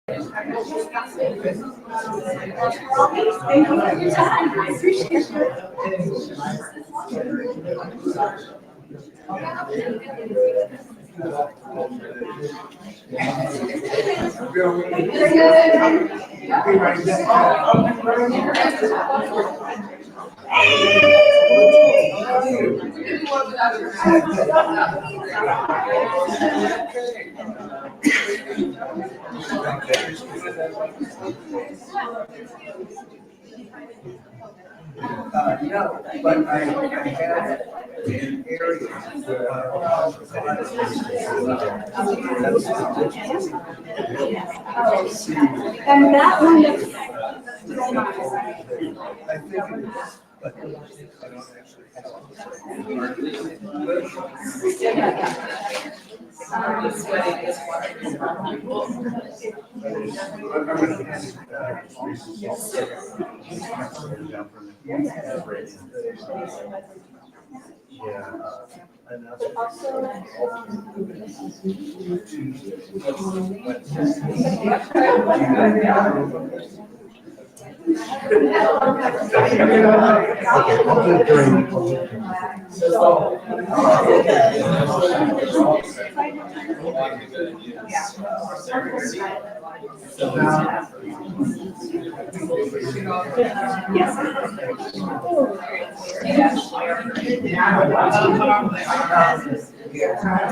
Thank you for your time. I appreciate No, but I have in areas and that one is. I think it is, but I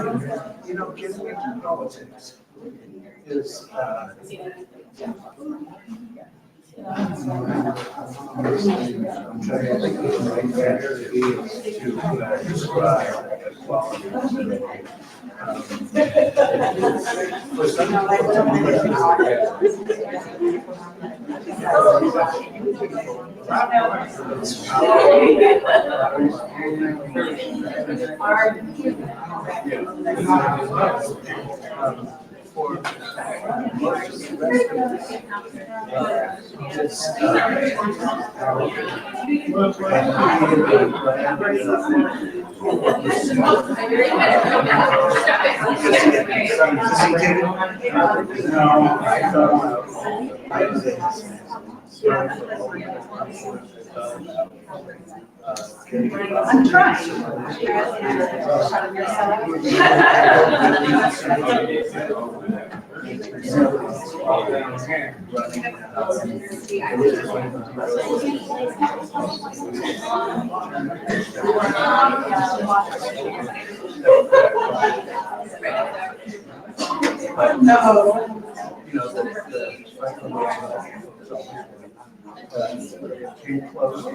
don't you know, getting into politics is, I'm trying. no, you know, came close.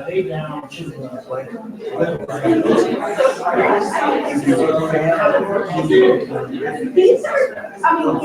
Lay down to These are, I mean,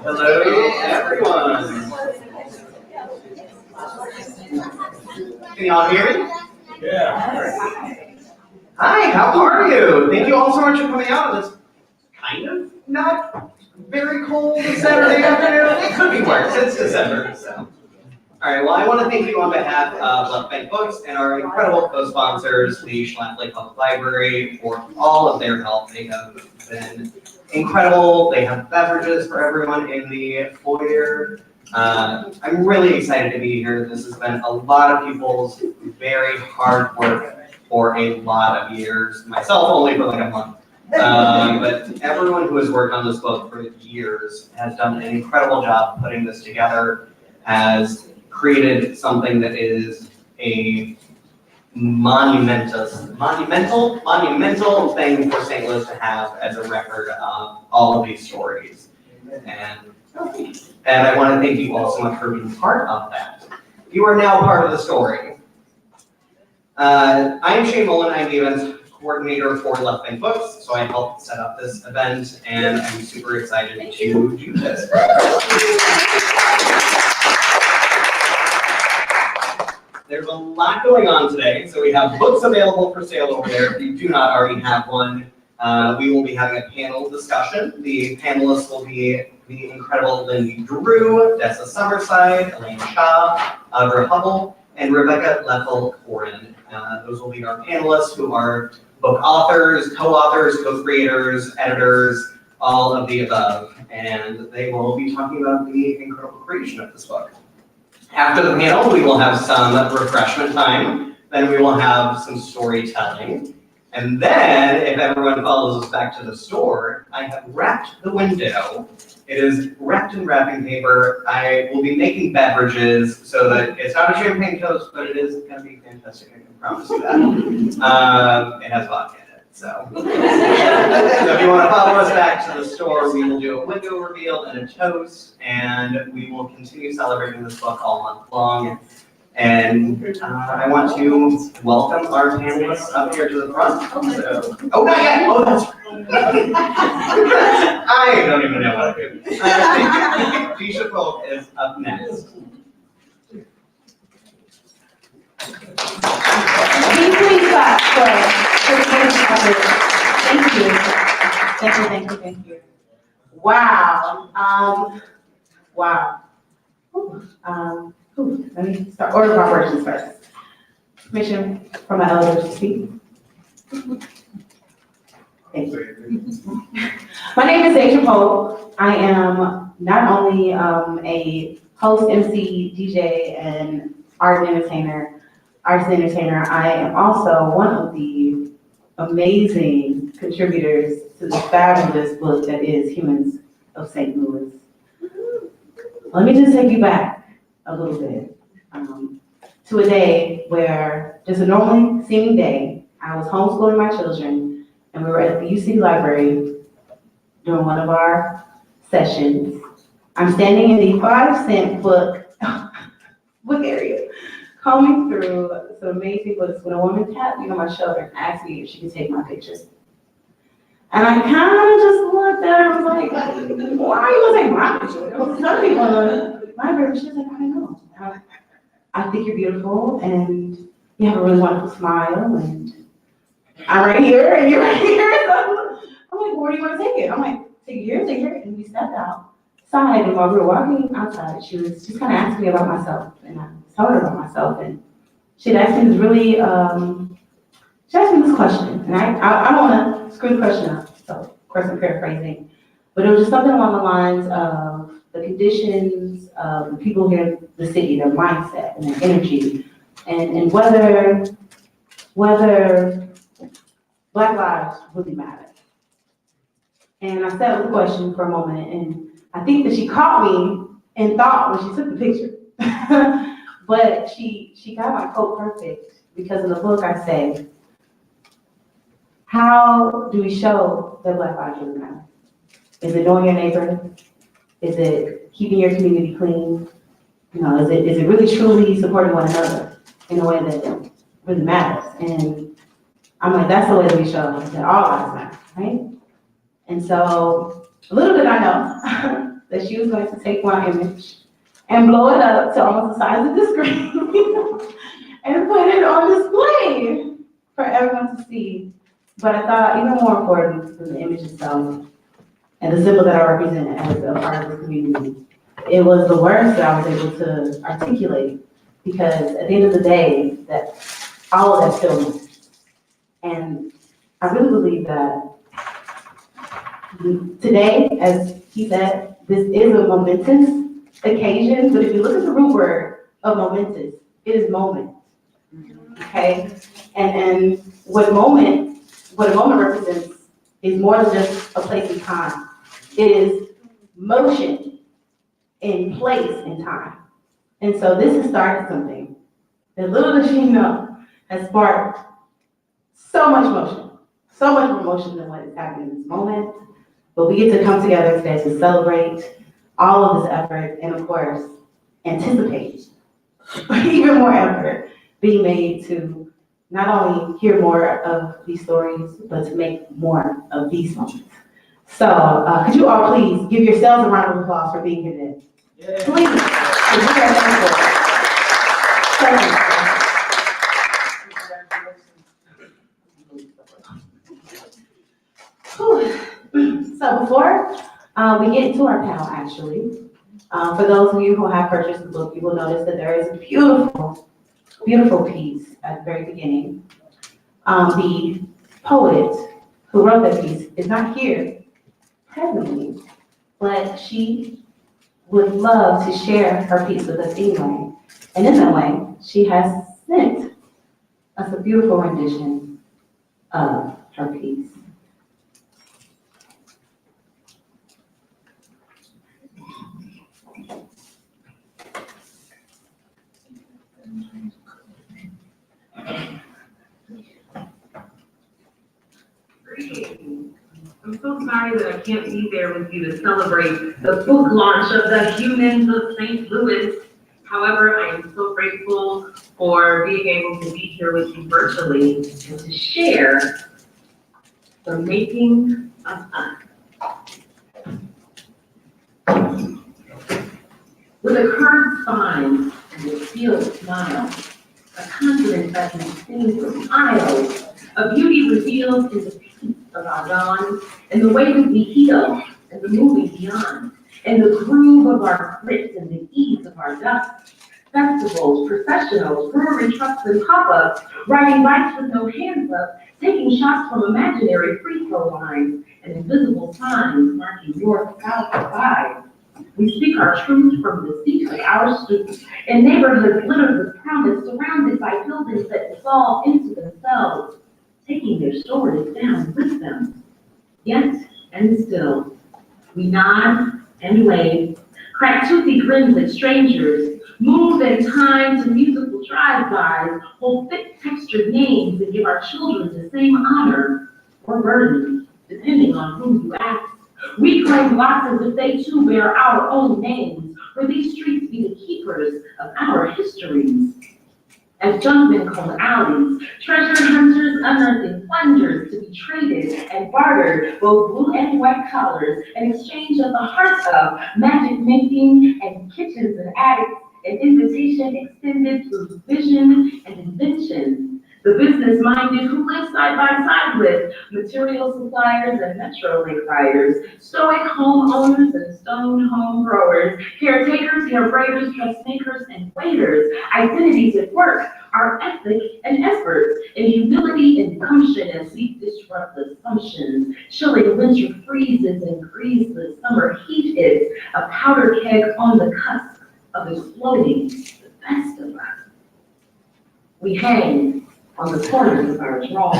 Hello, everyone. Can y'all hear me? Yeah. Hi, how are you? Thank you all so much for coming out on this kind of not very cold Saturday afternoon. It could be worse. It's December, so. All right, well, I want to thank you on behalf of Leffell Books and our incredible co-sponsors, the Schlafly Public Library, for all of their help. They have been incredible. They have beverages for everyone in the foyer. I'm really excited to be here. This has been a lot of people's very hard work for a lot of years. Myself, only for like a month. But everyone who has worked on this book for years has done an incredible job putting this together, has created something that is a monumental thing for St. Louis to have as a record of all of these stories. And I want to thank you all so much for being part of that. You are now part of the story. I am Shane Mullen. I'm the events coordinator for Leffell Books, so I helped set up this event, and I'm super excited to do this. There's a lot going on today, so we have books available for sale over there if you do not already have one. We will be having a panel discussion. The panelists will be the incredible Lindy Drew, Dessa Summerside, Elaine Cha, Audra Hubbell, and Rebecca Leffell Koren. Those will be our panelists who are book authors, co-authors, co-creators, editors, all of the above. And they will be talking about the incredible creation of this book. After the panel, we will have some refreshment time. Then we will have some storytelling. And then, if everyone follows us back to the store, I have wrapped the window. It is wrapped in wrapping paper. I will be making beverages so that it's not a champagne toast, but it is going to be fantastic. I can promise you that. It has vodka in it, so. So if you want to follow us back to the store, we will do a window reveal and a toast, and we will continue celebrating this book all month long. And I want to welcome our panelists up here to the front. So, oh, not yet. Oh, that's right. I don't even know what to do. Keisha Polk is up next. Can you please clap for Thank you. Wow. Wow. Let me start order of operations first. Permission from my elders to speak. Thank you. My name is Audra Hubbell. I am not only a host, MC, DJ, and artist entertainer. I am also one of the amazing contributors to the fabulous book that is Humans of St. Louis. Let me just take you back a little bit to a day where, just a normal seeming day, I was homeschooling my children, and we were at the UC library during one of our sessions. I'm standing in the 5-cent book area, combing through some amazing books when a woman tapped me on my shoulder and asked me if she could take my picture. And I kind of just looked at her and was like, why are you gonna take my picture? There was other people in the library. She was like, I don't know. I think you're beautiful and you have a really wonderful smile, and I'm right here and you're right here. So I'm like, well, where do you want to take it? I'm like, take it here. And we stepped outside, and while we were walking outside, she was just kind of asking me about myself, and I told her about myself, and she'd asked me this really, she asked me this question, and I don't want to screw the question up, so of course I'm paraphrasing, but it was just something along the lines of the conditions of the people here in the city, their mindset and their energy, and whether Black lives really matter. And I sat with the question for a moment, and I think that she caught me in thought when she took the picture. But she got my quote perfect, because in the book I say, how do we show that Black lives really matter? Is it knowing your neighbor? Is it keeping your community clean? You know, is it really truly supporting one another in a way that really matters? And I'm like, that's the way that we show that all lives matter, right? And so, little did I know that she was going to take my image and blow it up to almost the size of the screen and put it on display for everyone to see. But I thought, even more important than the image itself and the symbol that I represent as a part of the community, it was the words that I was able to articulate, because at the end of the day, that all of that still matters. And I really believe that today, as he said, this is a momentous occasion, but if you look at the root word of momentous, it is moment, okay? And what a moment represents is more than just a place in time. It is motion in place in time. And so this has started something that, little does she know, has sparked so much more motion than what is happening in this moment. But we get to come together today to celebrate all of this effort, and of course, anticipate even more effort being made to not only hear more of these stories, but to make more of these moments. So could you all please give yourselves a round of applause for being here today? Yeah. Please. So before we get into our panel, actually, for those of you who have purchased the book, you will notice that there is a beautiful, beautiful piece at the very beginning. The poet who wrote that piece is not here presently, but she would love to share her piece with us anyway. And in that way, she has sent us a beautiful rendition of her piece. I'm so sorry that I can't be there with you to celebrate the book launch of The Humans of St. Louis. However, I am so grateful for being able to be here with you virtually and to share the making of us. With a curved spine and a sealed smile, a confidence that can sing for miles, a beauty revealed in the peace of our dawn, and the way that we heal, and the moving beyond, and the groove of our grit and the ease of our dust. Festivals, processionals, brewery trucks and pop-ups, riding bikes with no hands up, taking shots from imaginary free-throw lines, and invisible signs marking north-south divide. We speak our truth from the seat of our streets, in neighborhoods littered with promise, surrounded by buildings that dissolve into themselves, taking their stories down with them. Yet and still, we nod and wave, crack toothy grins at strangers, move in time to musical drive-bys, hold thick textured names and give our children the same honor or burden, depending on who you ask. We claim blocks as if they too bear our own names, for these streets be the keepers of our histories. As junkmen call alleys, treasure hunters unearthing plunders to be traded and bartered, both blue and white collars, an exchange of the heart of magic making and kitchens and attics, an invitation extended through vision and invention. The business-minded who live side by side with material suppliers and metro link riders, stoic homeowners and stone home growers, caretakers, hair braiders, dressmakers, and waiters, identities at work, our ethic and efforts, in humility and gumption as we disrupt assumptions, chilling winter freezes and greaseless summer heat hits, a powder keg on the cusp of exploding the best of us. We hang on the corners of our drawl,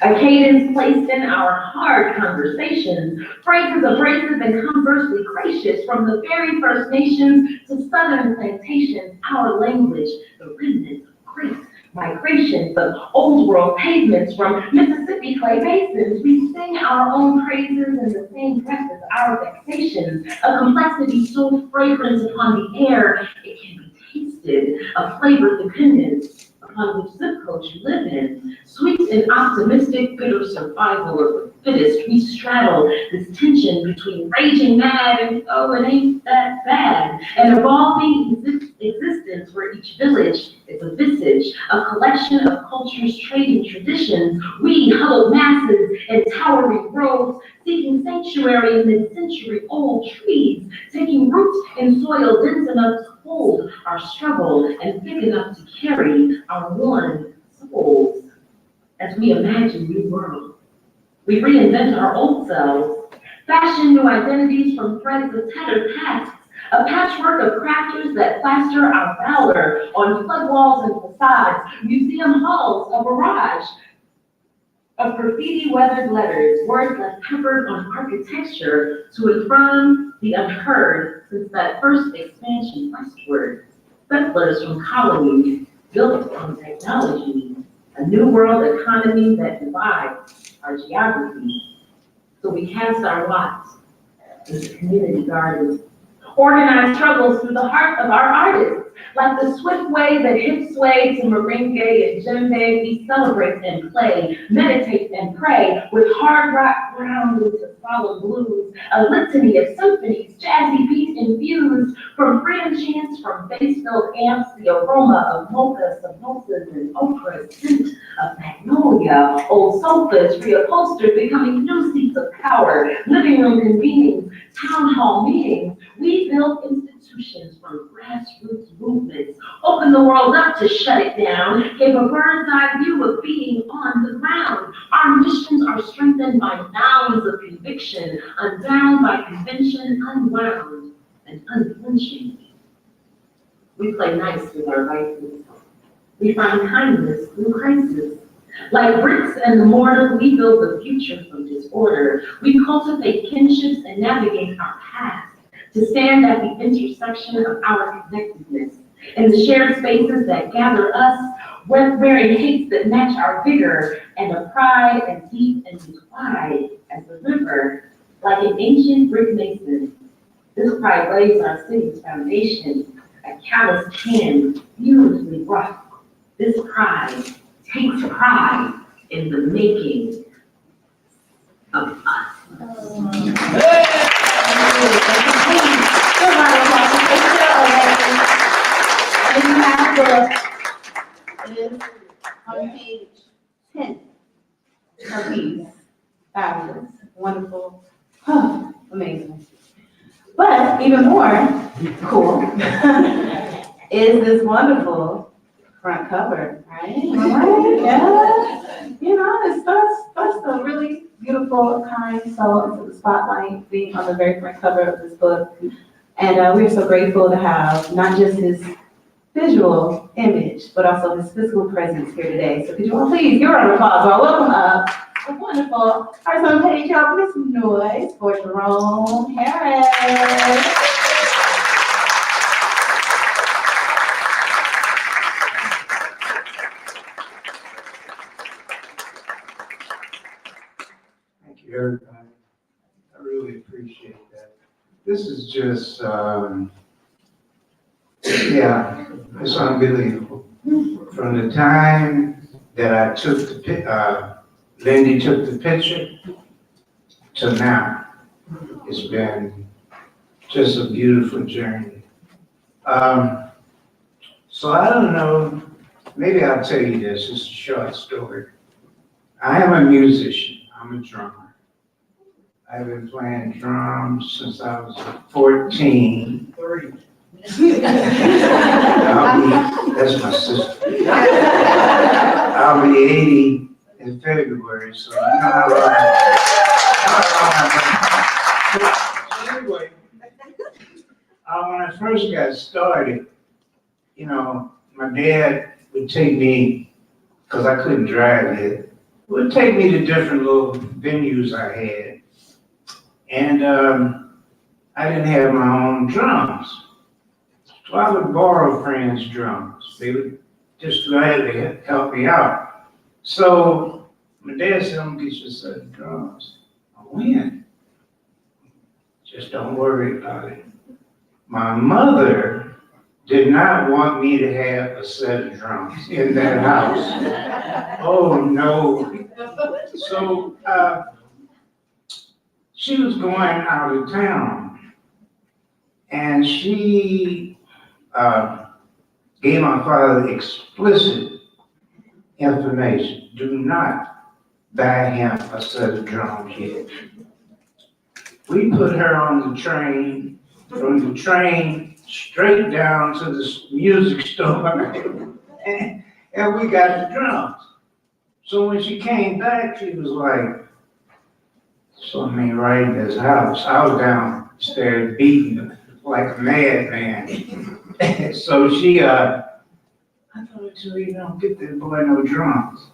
a cadence placed in our hard conversations, phrases abrasive and conversely gracious, from the very First Nations to Southern plantations, our language, the remnants of great migration, the old world pavements from Mississippi clay basins. We sing our own praises in the same breath as our vexations, a complexity so fragrant upon the air, it can be tasted, a flavor dependent upon which zip code you live in. Sweet and optimistic, bitter survival of the fittest. We straddle this tension between raging mad and oh, it ain't that bad. An evolving existence where each village is a visage, a collection of cultures trading traditions. We huddled masses in towering groves, seeking sanctuary in mid-century-old trees, taking root in soil dense enough to hold our struggle and big enough to carry our worn souls. As we imagine new world, we reinvent our old selves, fashion new identities from threads of tattered pasts, a patchwork of crafters that plaster our valor on flood walls and facades, museum halls, a barrage of graffiti-weathered letters, words left peppered on architecture to enthrone the unheard since that first expansion westward. Settlers from colonies built on technology, a new world economy that divides our geography. So we cast our lots into community gardens, organized struggles through the heart of our artists, Like the swift way that hips sway to merengue and djembe, we celebrate and play, meditate and pray, with hard rock grounded to solemn blues, a litany of symphonies, jazzy beat infused, from freedom chants, from bass-filled amps, the aroma of mocha, samosas, and okra, scent of magnolia, old sofas reupholstered, becoming new seats of power, living room convenings, town hall meetings. We build institutions from grassroots movements, open the world up to shut it down, gave a bird's eye view of being on the ground. Our missions are strengthened by mounds of conviction, unbound by convention, unwound and unflinching. We play nice with our vices. We find kindness through crisis. Like bricks and mortar, we build the future from disorder. We cultivate kinships and navigate our past to stand at the intersection of our connectedness. In the shared spaces that gather us, wearing hates that match our vigor, and a pride as deep and as wide as the river. Like an ancient brick mason, this pride lays our city's foundation, a calloused hand beautifully wrought. This pride takes pride in the making of us. And you have the, it is on page 10 of these. Fabulous, wonderful, amazing. But even more cool is this wonderful front cover, right? Yeah. You know, it starts a really beautiful, kind soul into the spotlight, being on the very front cover of this book. And we're so grateful to have not just his visual image, but also his physical presence here today. So could you all please give a round of applause while welcome up the wonderful artist on page, y'all, make some noise for Jerome Harris. Thank you, everybody. I really appreciate that. This is just, yeah, it's unbelievable. From the time that I took the, Lindy took the picture to now, it's been just a beautiful journey. So I don't know, maybe I'll tell you this, it's a short story. I am a musician, I'm a drummer. I've been playing drums since I was 14. 30. That's my sister. I'll be 80 in February, so you know how long So anyway, when I first got started, you know, my dad would take me, because I couldn't drive yet, would take me to different little venues I had. And I didn't have my own drums. So I would borrow friends' drums. They would just gladly help me out. So my dad said, I'm gonna get you a set of drums. When? Just don't worry about it. My mother did not want me to have a set of drums in that house. Oh, no. So she was going out of town, and she gave my father explicit information. Do not buy him a set of drums yet. We put her on the train, from the train straight down to the music store, and we got the drums. So when she came back, she was like, something right in this house. I was downstairs beating like a madman. So she, I told her, you don't get that boy no drums.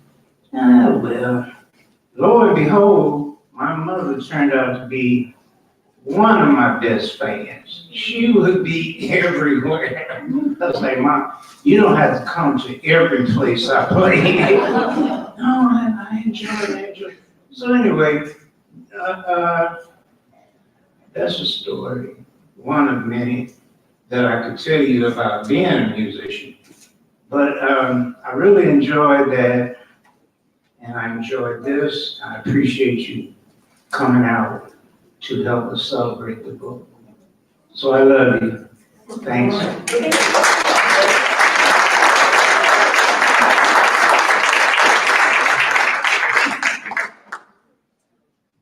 Well, lo and behold, my mother turned out to be one of my best fans. She would be everywhere. I was like, Mom, you don't have to come to every place I play. No, I enjoy that. So anyway, that's a story, one of many. that I could tell you about being a musician. But I really enjoyed that, and I enjoyed this. I appreciate you coming out to help us celebrate the book. So I love you. Thanks.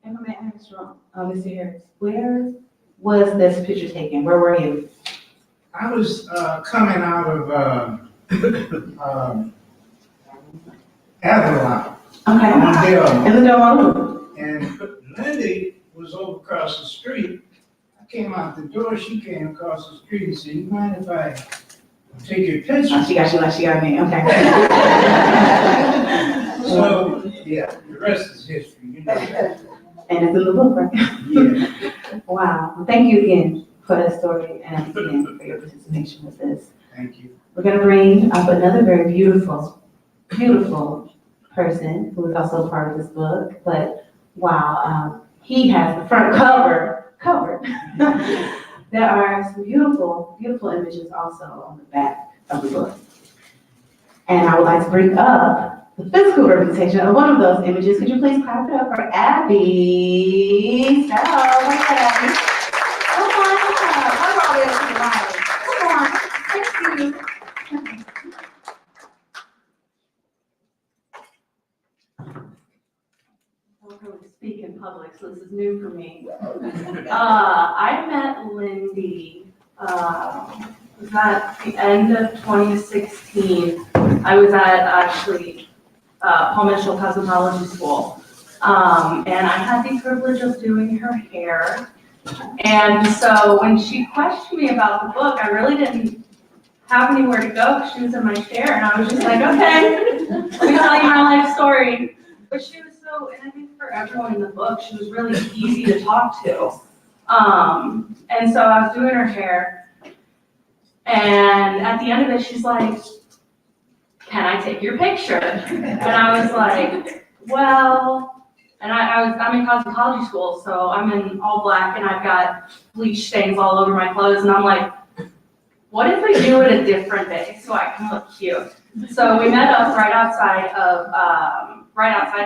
And may I ask you, Mr. Harris, where was this picture taken? Where were you? I was coming out of Avalon Okay. on Dale, In the Domo? and Lindy was over across the street. I came out the door, she came across the street and said, "You mind if I take your Oh, picture?" she got you like she got me, okay. So, yeah, the rest is history, you know that. And it's in the book, right? Yeah, Wow. Well, thank you again for that story and again for your participation with this. thank you. We're going to bring up another very beautiful, beautiful person who is also part of this book. But wow, he has the front cover covered. There are some beautiful, beautiful images also on the back of the book. And I would like to bring up the physical representation of one of those images. Could you please clap it up for Abby? So, where's Abby? Come on, come all the way up to the line. Come on, thank you. I don't really speak in public, so this is new for me. I met Lindy, was at the end of 2016. I was at actually Paul Mitchell Cosmetology School. And I had the privilege of doing her hair. And so when she questioned me about the book, I really didn't have anywhere to go because she was in my chair. And I was just like, okay, let me tell you my life story. But she was so, and I think for everyone in the book, she was really easy to talk to. And so I was doing her hair. And at the end of it, she's like, "Can I take your picture?" And I was like, well, and I'm in cosmetology school, so I'm in all black and I've got bleach stains all over my clothes. And I'm like, what if we do it a different day so I can look cute? So we met up right outside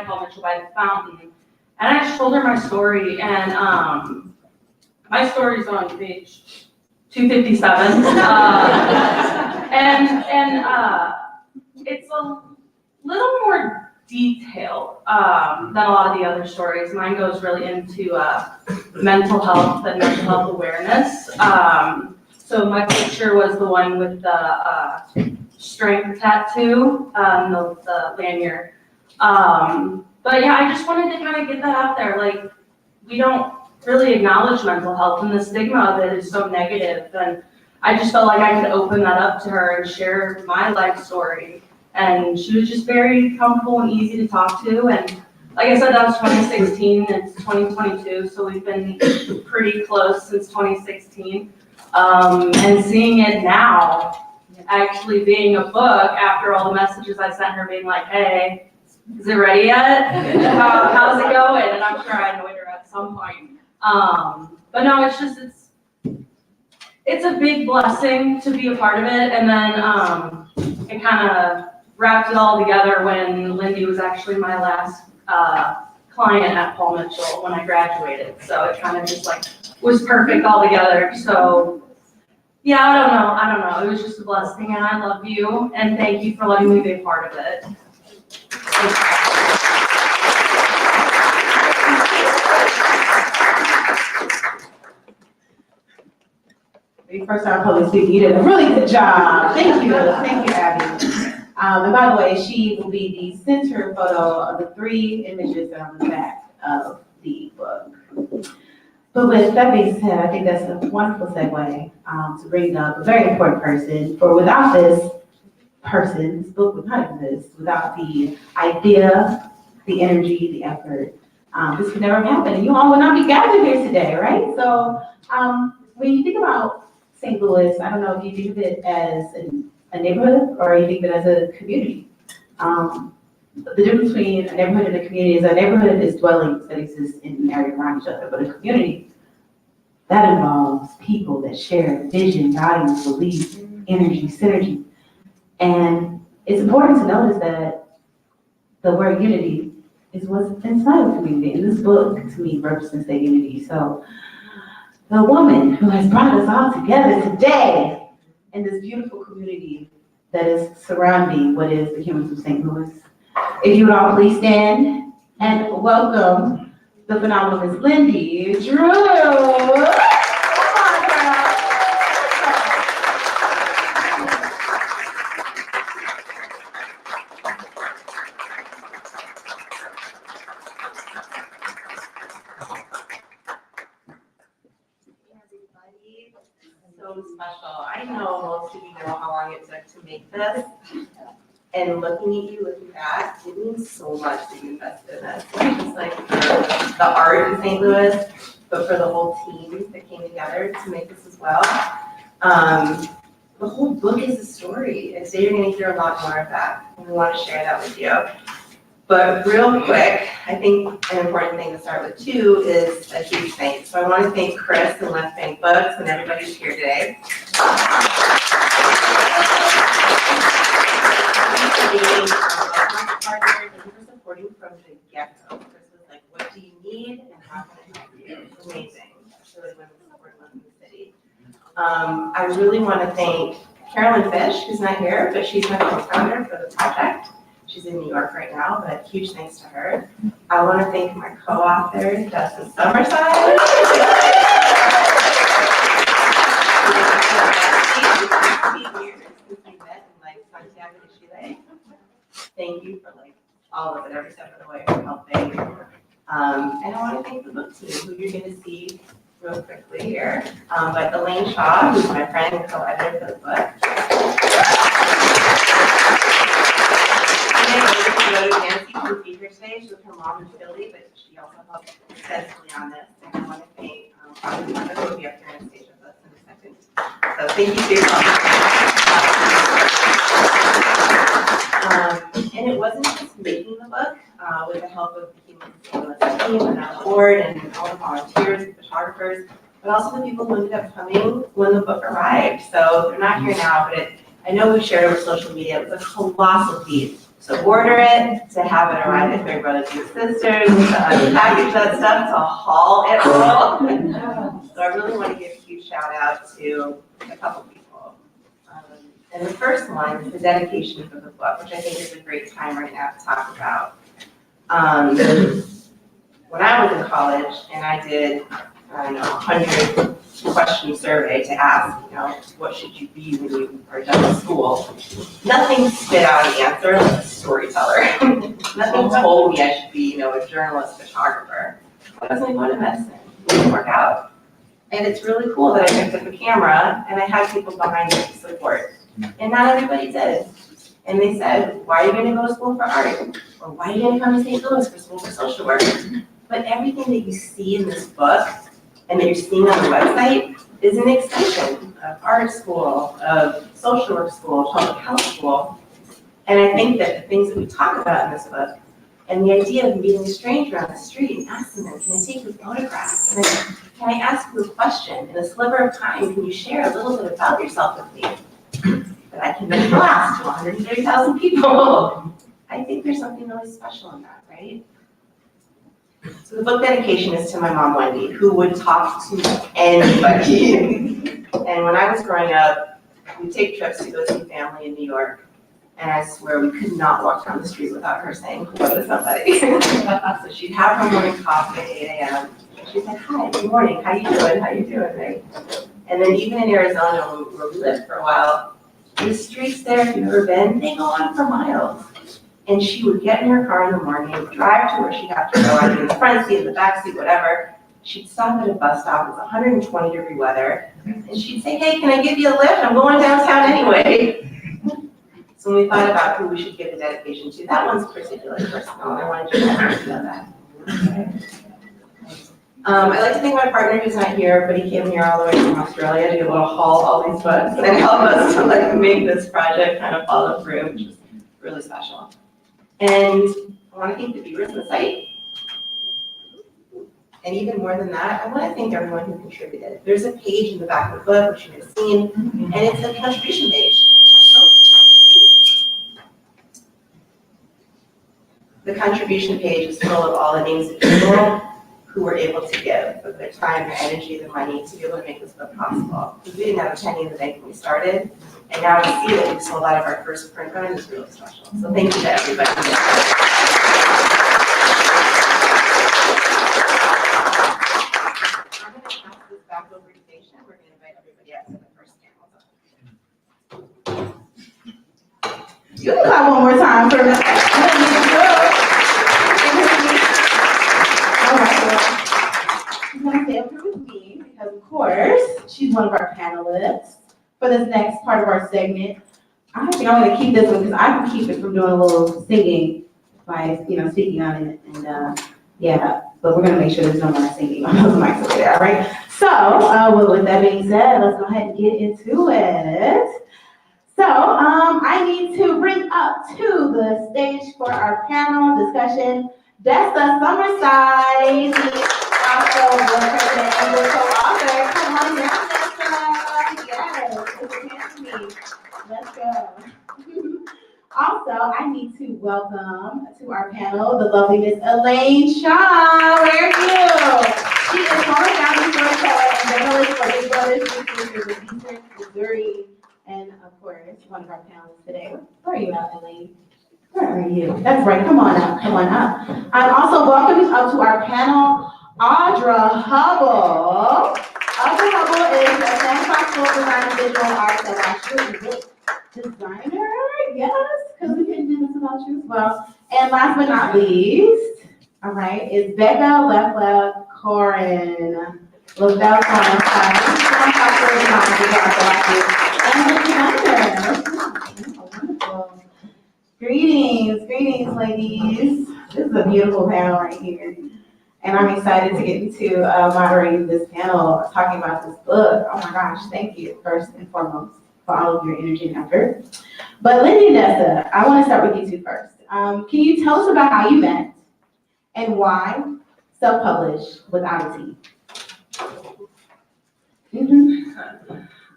Paul Mitchell by the fountain. And I just told her my story, and my story's on page 257. It's a little more detailed than a lot of the other stories. Mine goes really into mental health and mental health awareness. So my picture was the one with the strength tattoo, the lanyard. But yeah, I just wanted to kind of get that out there. Like, we don't really acknowledge mental health, and the stigma of it is so negative. And I just felt like I could open that up to her and share my life story. And she was just very comfortable and easy to talk to. And like I said, that was 2016, it's 2022, so we've been pretty close since 2016. And seeing it now, actually being a book, after all the messages I sent her being like, hey, is it ready yet? How's it going? And I'm sure I annoyed her at some point. But no, it's a big blessing to be a part of it. And then it kind of wrapped it all together when Lindy was actually my last client at Paul Mitchell when I graduated. So it kind of just like was perfect all together. So yeah, I don't know. It was just a blessing, and I love you, and thank you for letting me be a part of it. First time public speaking, you did a really good job. Thank you, Abby. And by the way, she will be the center photo of the 3 images that are on the back of the book. But with that being said, I think that's a wonderful segue to bring up a very important person. For without this person, this book would not exist. Without the idea, the energy, the effort, this could never have happened. And you all would not be gathered here today, right? So when you think about St. Louis, I don't know if you think of it as a neighborhood or you think of it as a community. The difference between a neighborhood and a community is a neighborhood is dwellings that exist in an area around each other, but a community, That involves people that share vision, values, beliefs, energy, synergy. And it's important to notice that the word unity is what's inside the community. And this book, to me, represents that unity. So the woman who has brought us all together today in this beautiful community that is surrounding what is the Humans of St. Louis. If you would all please stand and welcome the phenomenal Miss Lindy Drew. Come on, girl. Everybody, so special. I know most of you know how long it took to make this. And looking at you looking back, it means so much that you invested in this. Not just like for the art in St. Louis, but for the whole team that came together to make this as well. The whole book is a story, and today you're going to hear a lot more of that, and we want to share that with you. But real quick, I think an important thing to start with too is a huge thanks. So I want to thank Chris and Left Bank Books and everybody who's here today. Being my partner, thank you for supporting from the get-go. Chris was like, what do you need and how can I help you? It's amazing. That's really when we support love in the city. I really want to thank Carolyn Fish, who's not here, but she's my co-founder for the project. She's in New York right now, but huge thanks to her. I want to thank my co-author, Justin Summerside. Thank you for like all of it, every step of the way for helping. And I want to thank the book team, who you're going to see real quickly here. But Elaine Cha, who's my friend and co-editor for the book. Nancy, who's here today. She's with her mom in Philly, but she also helped extensively on this. And I want to thank probably Mother, who will be up here on stage with us in a second. So thank you for your help. And it wasn't just making the book with the help of the Humans team and our board and all the volunteers and photographers, but also the people who ended up coming when the book arrived. So they're not here now, but I know we shared over social media. It was a colossal feat to order it, to have it arrive at Big Brothers and Sisters, to unpackage that stuff, to haul it all. So I really want to give a huge shout out to a couple people. And the first one is the dedication for the book, which I think is a great time right now to talk about. When I was in college and I did, I don't know, 100 question survey to ask, what should you be when you are done with school? Nothing spit out an answer like a storyteller. Nothing told me I should be, a journalist, photographer. I was like, going to medicine. It didn't work out. And it's really cool that I picked up a camera and I had people behind me to support. And not everybody did. And they said, why are you going to go to school for art? Or why are you going to come to St. Louis for school for social work? But everything that you see in this book and that you're seeing on the website is an extension of art school, of social work school, public health school. And I think that the things that we talk about in this book and the idea of meeting a stranger on the street and asking them, can I take your photograph? Can I ask you a question? In a sliver of time, can you share a little bit about yourself with me? That I can make last to 130,000 people. I think there's something really special in that, right? So the book dedication is to my mom, Wendy, who would talk to anybody. And when I was growing up, we'd take trips to go see family in New York. And I swear we could not walk down the street without her saying hello to somebody. So she'd have her morning coffee at 8 a.m. She'd say, hi, good morning, how you doing? How you doing, right? And then even in Arizona, where we lived for a while, the streets there, if you've ever been, they go on for miles. And she would get in her car in the morning, drive to where she'd have to go, either in the front seat, in the back seat, whatever. She'd stop at a bus stop, it's 120-degree weather, and she'd say, hey, can I give you a lift? I'm going downtown anyway. So when we thought about who we should give the dedication to, that one's particularly personal, and I wanted you guys to know that. I'd like to thank my partner who's not here, but he came here all the way from Australia to be able to haul all these books and help us to make this project kind of follow through, which is really special. And I want to thank the viewers on the site. And even more than that, I want to thank everyone who contributed. There's a page in the back of the book, which you may have seen, and it's a contribution page. The contribution page is full of all the names of people who were able to give of their time, their energy, their money to be able to make this book possible. Because we didn't have a penny in the bank when we started, and now to see that we sold out of our first print run is really special. So thank you to everybody. I'm going to pass this back over to Daisha. We're going to invite everybody up to the first panel. You can clap one more time for me. All right, well, she's gonna stay up here with me because, of course, she's one of our panelists for this next part of our segment. I think I'm gonna keep this one because I can keep it from doing a little singing by, speaking on it, and yeah. But we're gonna make sure there's no more singing on those mics over there. All right. So, with that being said, let's go ahead and get into it. So, I need to bring up to the stage for our panel discussion Dessa Summerside, also board president and book co-author. Come on down, Dessa. Yes, put your hands to me. Let's go. Also, I need to welcome to our panel the lovely Miss Elaine Cha. Where are you? She is former founding storyteller and journalist for Big Brothers Newspapers in Eastern Missouri. And of course, one of our panelists today. Where are you at, Elaine? Where are you? That's right, come on up, come on up. I'm also welcoming up to our panel, Audra Hubbell. Audra Hubbell is a San Francisco designer, visual arts, and actually designer, yes, because we can do this about you as well. And last but not least, all right, is Leffell Koren. Leffell Koren, wonderful. Greetings, ladies. This is a beautiful panel right here. And I'm excited to get into moderating this panel, talking about this book. Oh my gosh, thank you, first and foremost, for all of your energy and effort. But Lindy and Dessa, I want to start with you two first. Can you tell us about how you met and why self-publish with Odyssey?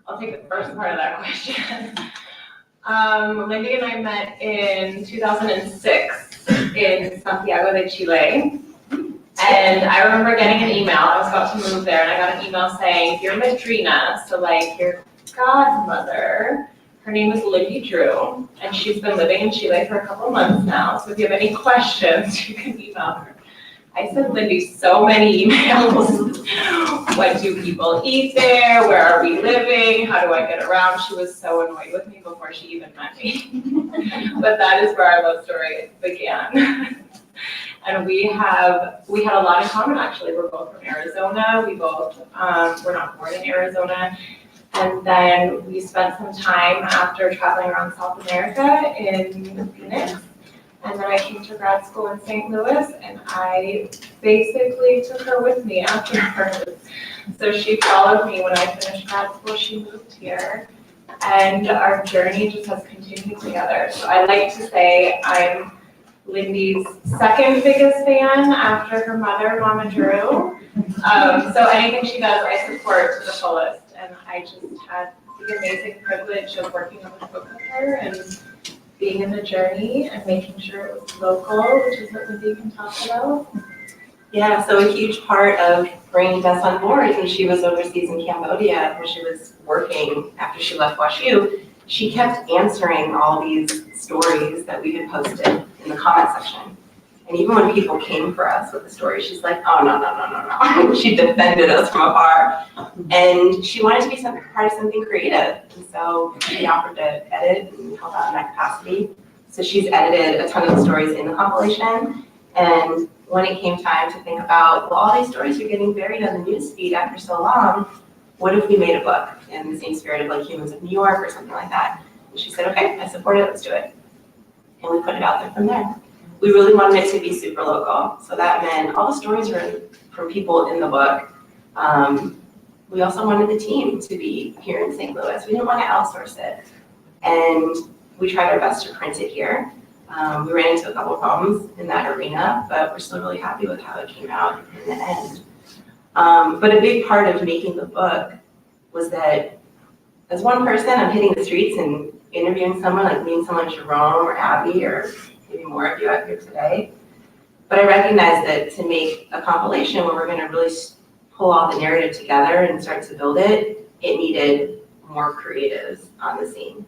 I'll take the first part of that question. Lindy and I met in 2006 in Santiago de Chile. And I remember getting an email. I was about to move there, and I got an email saying, "Your madrina," so like your godmother, her name is Lindy Drew, and she's been living in Chile for a couple months now. So if you have any questions, you can email her. I sent Lindy so many emails. What do people eat there? Where are we living? How do I get around? She was so annoyed with me before she even met me. But that is where our love story began. And we had a lot in common, actually. We're both from Arizona. We both were not born in Arizona. And then we spent some time after traveling around South America in Phoenix. And then I came to grad school in St. Louis, and I basically took her with me afterwards. So she followed me when I finished grad school. She moved here, and our journey just has continued together. So I like to say I'm Lindy's second biggest fan after her mother, Mama Drew. So anything she does, I support to the fullest. And I just had the amazing privilege of working on the book with her and being in the journey and making sure it was local, which is what Lindy can talk about. Yeah, so a huge part of bringing Dessa on board when she was overseas in Cambodia, where she was working after she left WashU, she kept answering all these stories that we had posted in the comment section. And even when people came for us with the story, she's like, "Oh, no. She defended us from afar. And she wanted to be part of something creative. And so we offered to edit and help out in that capacity. So she's edited a ton of the stories in the compilation. And when it came time to think about, well, all these stories are getting buried on the newsfeed after so long, what if we made a book in the same spirit of like Humans of New York or something like that? And she said, "Okay, I support it, let's do it." And we put it out there from there. We really wanted it to be super local. So that meant all the stories were from people in the book. We also wanted the team to be here in St. Louis. We didn't want to outsource it. And we tried our best to print it here. We ran into a couple problems in that arena, but we're still really happy with how it came out in the end. But a big part of making the book was that as one person, I'm hitting the streets and interviewing someone, like meeting someone, Jerome or Abby, or maybe more of you out here today. But I recognized that to make a compilation where we're gonna really pull all the narrative together and start to build it, it needed more creatives on the scene.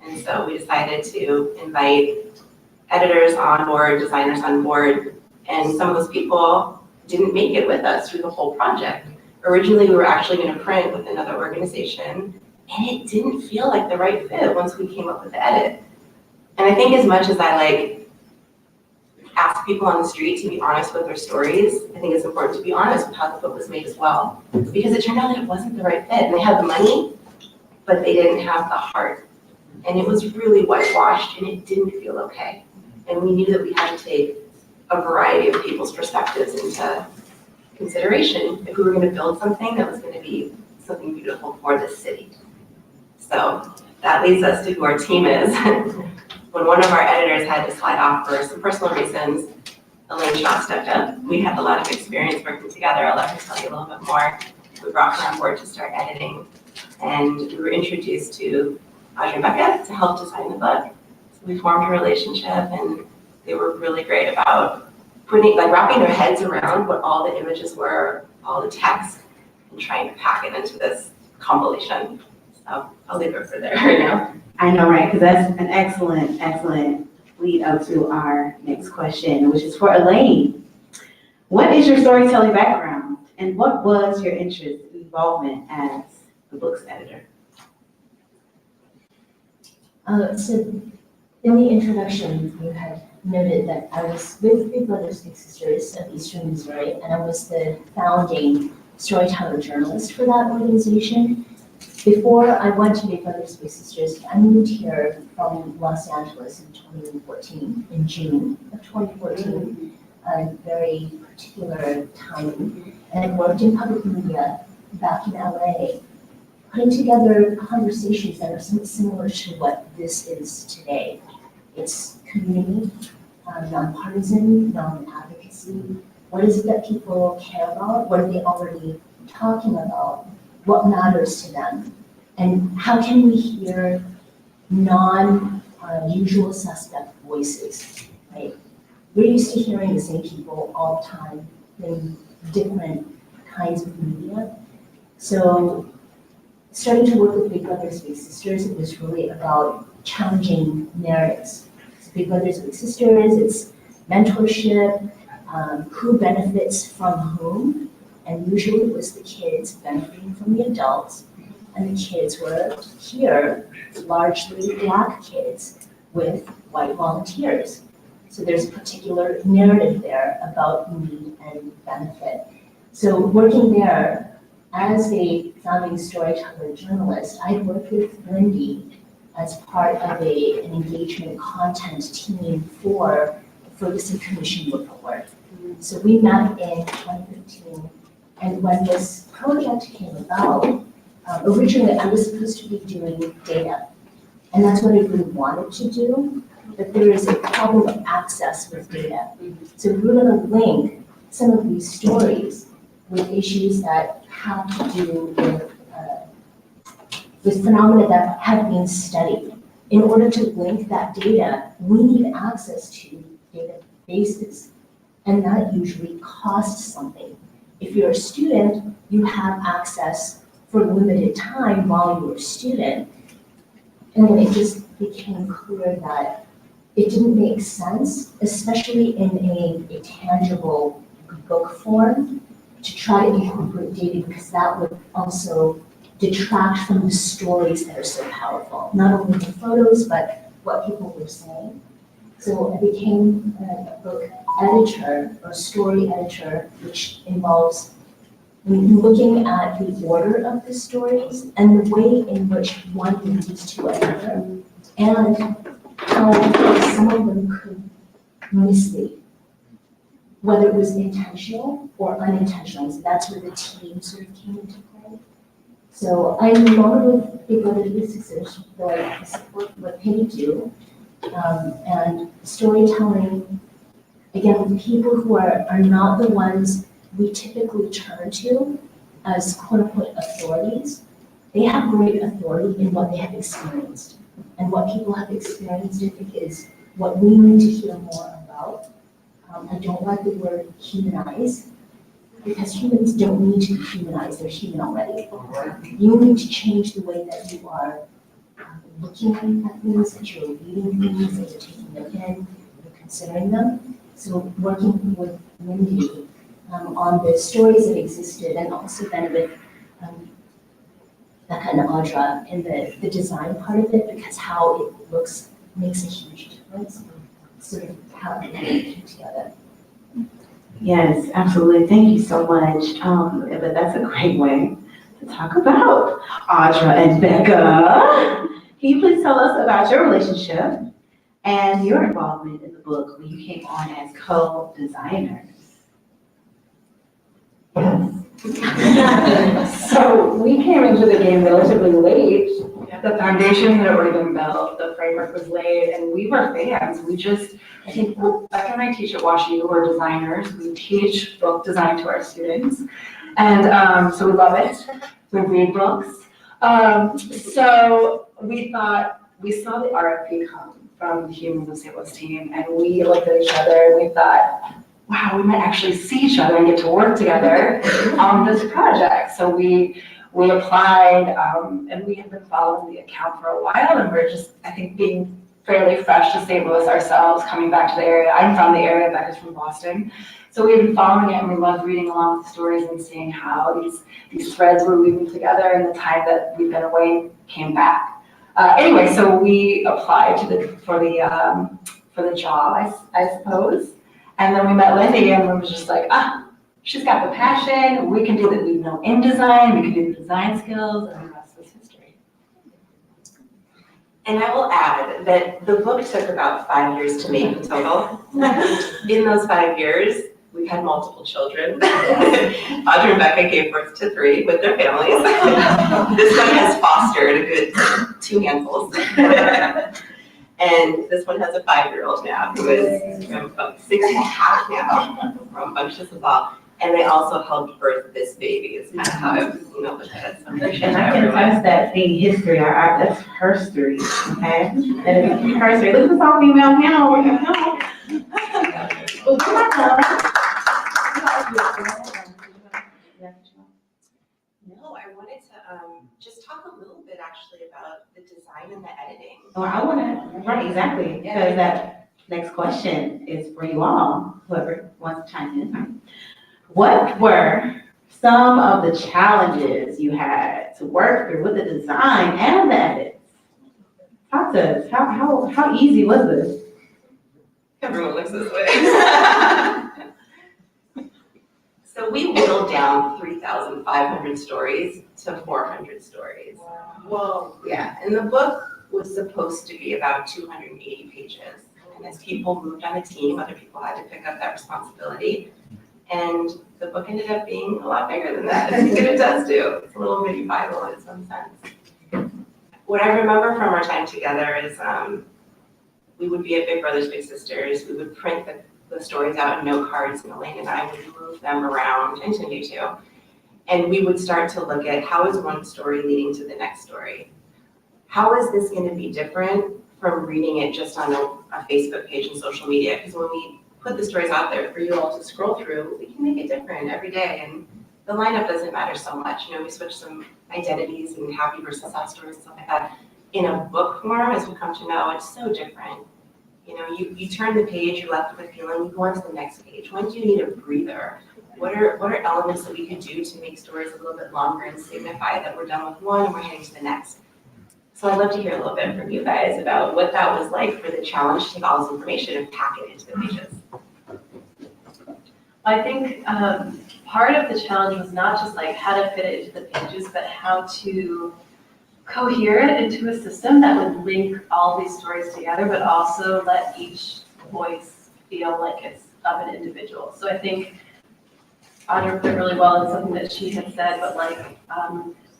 And so we decided to invite editors on board, designers on board, and some of those people didn't make it with us through the whole project. Originally, we were actually gonna print with another organization, and it didn't feel like the right fit once we came up with the edit. And I think as much as I ask people on the street to be honest with their stories, I think it's important to be honest with how the book was made as well. Because it turned out that it wasn't the right fit. And they had the money, but they didn't have the heart. And it was really whitewashed and it didn't feel okay. And we knew that we had to take a variety of people's perspectives into consideration if we were gonna build something that was gonna be something beautiful for the city. So that leads us to who our team is. When one of our editors had to slide off for some personal reasons, Elaine Cha stepped up. We had a lot of experience working together. I'll let her tell you a little bit more. We brought her on board to start editing, and we were introduced to Audra and Becca to help design the book. So we formed a relationship, and they were really great about wrapping their heads around what all the images were, all the text, and trying to pack it into this compilation. So I'll leave it for there right now. I know, right? Because that's an excellent lead up to our next question, which is for Elaine. What is your storytelling background, and what was your interest and involvement as the book's editor? So in the introduction, you had noted that I was with Big Brothers Big Sisters of Eastern Missouri, and I was the founding storyteller journalist for that organization. Before I went to Big Brothers Big Sisters, I moved here from Los Angeles in 2014, in June of 2014, a very particular time. And I worked in public media back in LA, putting together conversations that are somewhat similar to what this is today. It's community, nonpartisan, non-advocacy. What is it that people care about? What are they already talking about? What matters to them? And how can we hear non-usual suspect voices, right? We're used to hearing the same people all the time in different kinds of media. So starting to work with Big Brothers Big Sisters, it was really about challenging narratives. So Big Brothers Big Sisters, it's mentorship, who benefits from whom, and usually it was the kids benefiting from the adults, and the kids were here, largely Black kids with white volunteers. So there's a particular narrative there about need and benefit. So working there as a founding storyteller journalist, I worked with Lindy as part of an engagement content team for the Ferguson Commission report. So we met in 2015, and when this project came about, originally I was supposed to be doing data, and that's what I really wanted to do, but there is a problem of access with data. So we're going to link some of these stories with issues that have to do with phenomena that have been studied. In order to link that data, we need access to databases, and that usually costs something. If you're a student, you have access for a limited time while you're a student. And then it just became clear that it didn't make sense, especially in a tangible book form, to try to incorporate data, because that would also detract from the stories that are so powerful. Not only the photos, but what people were saying. So I became a book editor, or story editor, which involves looking at the order of the stories and the way in which one leads to another, and how some of them could mislead, whether it was intentional or unintentional. So that's where the team sort of came into play. So I'm no longer with Big Brothers Big Sisters, though I support what they do. And storytelling, again, with people who are not the ones we typically turn to as quote-unquote authorities. They have great authority in what they have experienced. And what people have experienced, I think, is what we need to hear more about. I don't like the word humanize, because humans don't need to be humanized, they're human already. You need to change the way that you are looking at things, that you're reading things, that you're taking them in, you're considering them. So working with Lindy on the stories that existed, and also then with that kind of Audra in the design part of it, because how it looks makes a huge difference. Sort of how it came together. Yes, absolutely. Thank you so much. But that's a great way to talk about Audra and Becca. Can you please tell us about your relationship and your involvement in the book when you came on as co-designers? So we came into the game relatively late. The foundation had already been built, the framework was laid, and we were fans. I think, Becca and I teach at WashU, we're designers. We teach book design to our students. And so we love it. We read books. So we thought, we saw the RFP come from the Humans of St. Louis team, and we looked at each other and we thought, wow, we might actually see each other and get to work together on this project. So we applied, and we have been following the account for a while, and we're just, I think, being fairly fresh to St. Louis ourselves, coming back to the area. I'm from the area, Becca's from Boston. So we've been following it, and we love reading along with the stories and seeing how these threads were weaving together, and the time that we've been away came back. Anyway, so we applied for the job, I suppose. And then we met Lindy, and we were just like, she's got the passion, we can do that, we know InDesign, we can do the design skills, and the rest is history. And I will add that the book took about 5 years to make in total. In those 5 years, we've had multiple children. Audra and Becca gave birth to 3 with their families. This one has fostered a good 2 handfuls. And this one has a 5-year-old now who is 6 and a half now, rambunctious as well. And they also helped birth this baby, is kind of how I was, looked at it. So And I can attest that being history, that's herstory, okay? That is herstory. This is all female panel, we're gonna know. Well, come on, No, I wanted to just talk a little bit actually about the design and the editing. Well, I wanna, right, exactly, because that next question is for you all, whoever wants to chime in. What were some of the challenges you had to work through with the design and the edits? Talk to us, how easy was this? Everyone looks this way. So we whittled down 3,500 stories to 400 stories. Whoa. Yeah, and the book was supposed to be about 280 pages. And as people moved on the team, other people had to pick up that responsibility. And the book ended up being a lot bigger than that. I think it does do. It's a little mini Bible in its own sense. What I remember from our time together is we would be at Big Brothers Big Sisters. We would print the stories out in note cards, and Elaine and I would move them around, and Cindy too. And we would start to look at how is one story leading to the next story? How is this going to be different from reading it just on a Facebook page and social media? Because when we put the stories out there for you all to scroll through, we can make it different every day, and the lineup doesn't matter so much. We switch some identities and happy versus sad stories and stuff like that. In a book form, as we come to know, it's so different. You turn the page, you're left with a feeling, you go on to the next page. When do you need a breather? What are elements that we could do to make stories a little bit longer and signify that we're done with one and we're heading to the next? So I'd love to hear a little bit from you guys about what that was like for the challenge to take all this information and pack it into the pages. I think part of the challenge was not just like how to fit it into the pages, but how to cohere it into a system that would link all these stories together, but also let each voice feel like it's of an individual. So I think Audra put it really well in something that she had said, but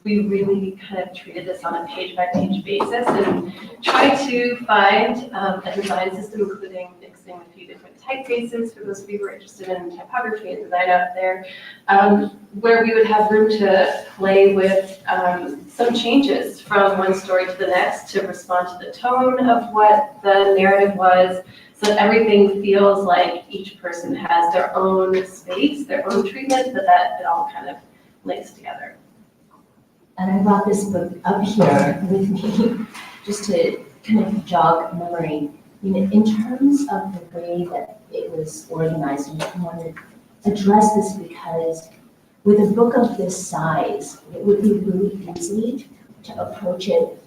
we really kind of treated this on a page-by-page basis and tried to find a design system, including mixing a few different typefaces for those of you who are interested in typography and design out there, where we would have room to play with some changes from one story to the next to respond to the tone of what the narrative was, so that everything feels like each person has their own space, their own treatment, but that it all kind of links together. And I brought this book up here with me just to kind of jog memory. You know, in terms of the way that it was organized, and I want to address this because with a book of this size, it would be really easy to approach it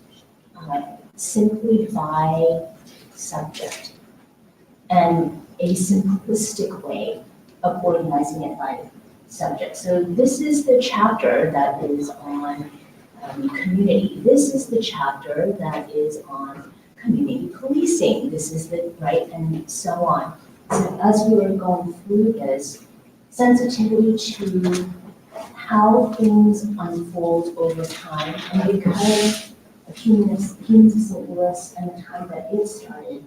simply by subject and a simplistic way of organizing it by subject. So this is the chapter that is on community. This is the chapter that is on community policing. This is the, right, and so on. So as we were going through this, sensitivity to how things unfold over time, and because of Humans of St. Louis and the time that it started,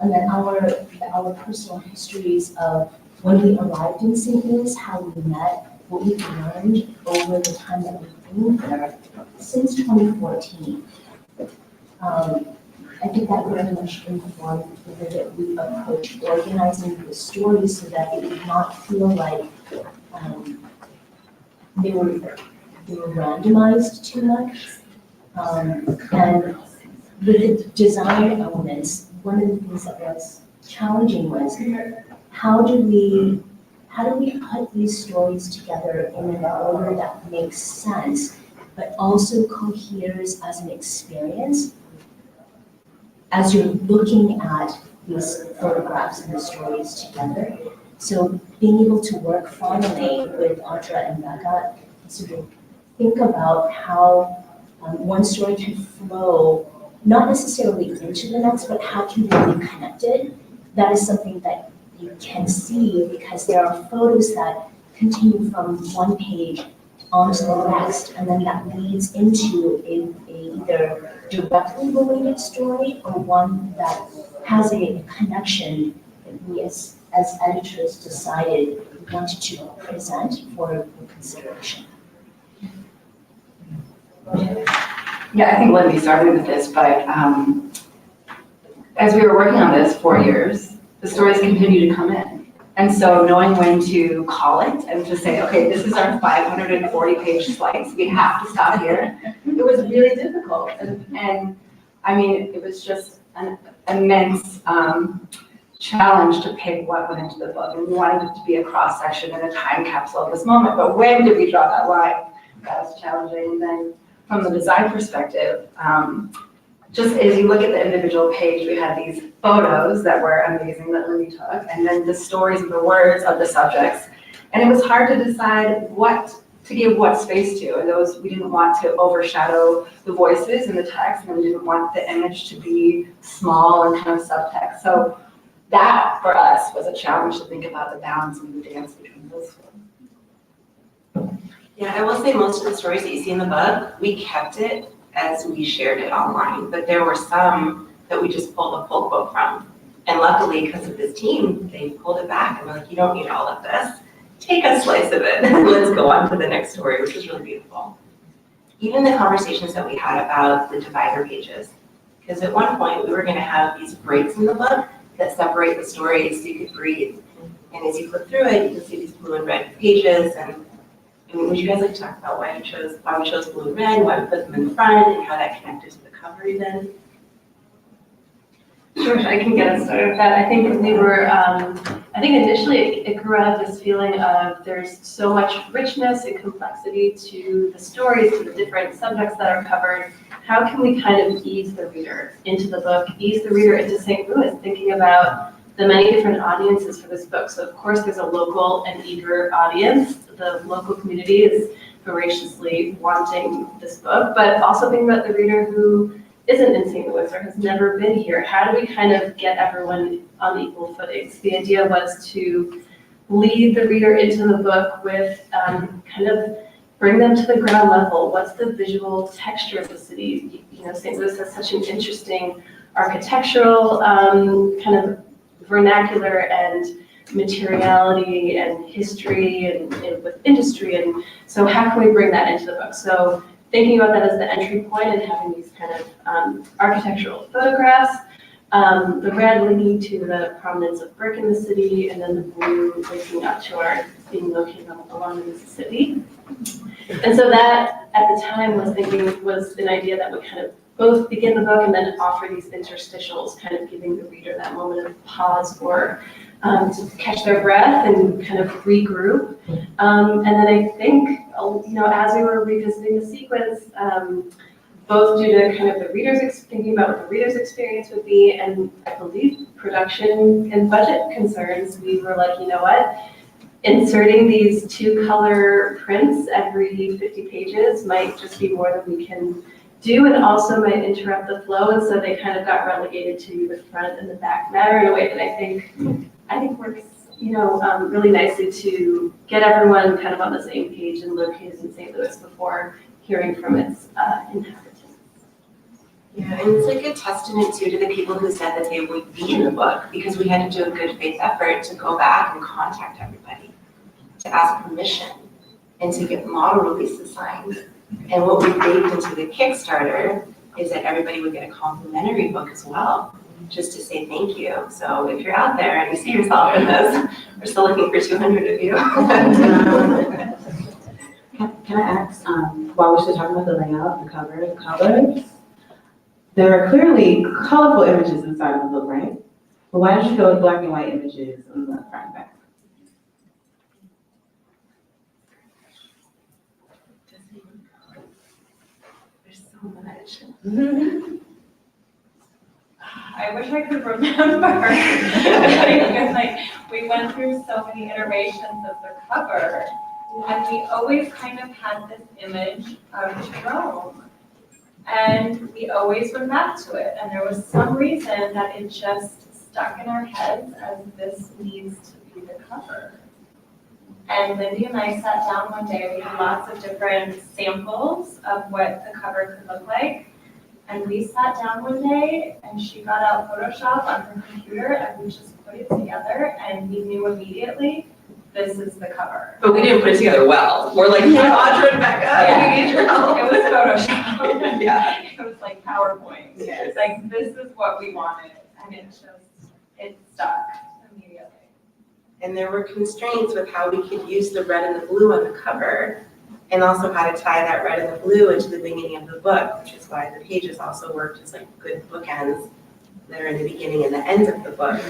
and then our personal histories of when we arrived in St. Louis, how we met, what we've learned over the time that we've been there since 2014. I think that very much informed the way that we approach organizing the stories so that it would not feel like they were randomized too much. And with the design elements, one of the things that was challenging was how do we put these stories together in an order that makes sense, but also coheres as an experience as you're looking at these photographs and the stories together. So being able to work finally with Audra and Becca, sort of think about how one story can flow, not necessarily into the next, but how can they be connected. That is something that you can see because there are photos that continue from one page onto the next, and then that leads into a either directly related story or one that has a connection that we as editors decided we wanted to present for consideration. Yeah, I think Lindy started with this, but as we were working on this 4 years, the stories continue to come in. And so knowing when to call it and to say, okay, this is our 540-page slice, we have to stop here, it was really difficult. And I mean, it was just an immense challenge to pick what went into the book. And we wanted it to be a cross-section and a time capsule of this moment, but when did we draw that line? That was challenging. And then from the design perspective, just as you look at the individual page, we had these photos that were amazing that Lindy took, and then the stories and the words of the subjects. And it was hard to decide what to give what space to. And those, we didn't want to overshadow the voices in the text, and we didn't want the image to be small and kind of subtext. So that, for us, was a challenge to think about the balance and the dance between those. Yeah, I will say most of the stories that you see in the book, we kept it as we shared it online, but there were some that we just pulled a full quote from. And luckily, because of this team, they pulled it back and were like, you don't need all of this. Take a slice of it and let's go on to the next story, which was really beautiful. Even the conversations that we had about the divider pages, because at one point we were going to have these breaks in the book that separate the stories so you could breathe. And as you flip through it, you can see these blue and red pages. And would you guys like to talk about why we chose blue and red, why we put them in the front, and how that connected to the cover even? Sure, I can get us started with that. I think we were, I think initially it grew out of this feeling of there's so much richness and complexity to the stories, to the different subjects that are covered. How can we kind of ease the reader into the book, ease the reader into St. Louis, thinking about the many different audiences for this book. So of course there's a local and eager audience. The local community is voraciously wanting this book, but also thinking about the reader who isn't in St. Louis or has never been here. How do we kind of get everyone on equal footings? The idea was to lead the reader into the book with kind of bring them to the ground level. What's the visual texture of the city? You know, St. Louis has such an interesting architectural kind of vernacular and materiality and history and with industry. And so how can we bring that into the book? So thinking about that as the entry point and having these kind of architectural photographs, the red linking to the prominence of brick in the city, and then the blue linking up to our being located along the Mississippi. And so that, at the time, was an idea that would kind of both begin the book and then offer these interstitials, kind of giving the reader that moment of pause or to catch their breath and kind of regroup. And then I think, you know, as we were revisiting the sequence, both due to kind of the thinking about what the reader's experience would be, and I believe production and budget concerns, we were like, you know what? Inserting these 2-color prints every 50 pages might just be more than we can do, and also might interrupt the flow. And so they kind of got relegated to the front and the back matter in a way that I think works, you know, really nicely to get everyone kind of on the same page and located in St. Louis before hearing from its inhabitants. Yeah, and it's like a testament too to the people who said that they would be in the book, because we had to do a good faith effort to go back and contact everybody, to ask permission, and to get model releases signed. And what we baked into the Kickstarter is that everybody would get a complimentary book as well, just to say thank you. So if you're out there and you see yourself in this, we're still looking for 200 of you. Can I ask, while we're still talking about the layout, the colors, there are clearly colorful images inside of the book, right? But why did you go with black and white images on the front and back? There's so much. I wish I could remember. Because like we went through so many iterations of the cover, and we always kind of had this image of Jerome. And we always went back to it. And there was some reason that it just stuck in our heads as this needs to be the cover. And Lindy and I sat down one day. We had lots of different samples of what the cover could look like. And we sat down one day and she got out Photoshop on her computer and we just put it together, and we knew immediately this is the cover. But we didn't put it together well. We're like, Audra and Becca, we need your help. It was Photoshop. Yeah. It was like PowerPoint. Yes. It's like, this is what we wanted. And it stuck immediately. And there were constraints with how we could use the red and the blue on the cover, and also how to tie that red and the blue into the beginning of the book, which is why the pages also worked as like good bookends that are in the beginning and the end of the book.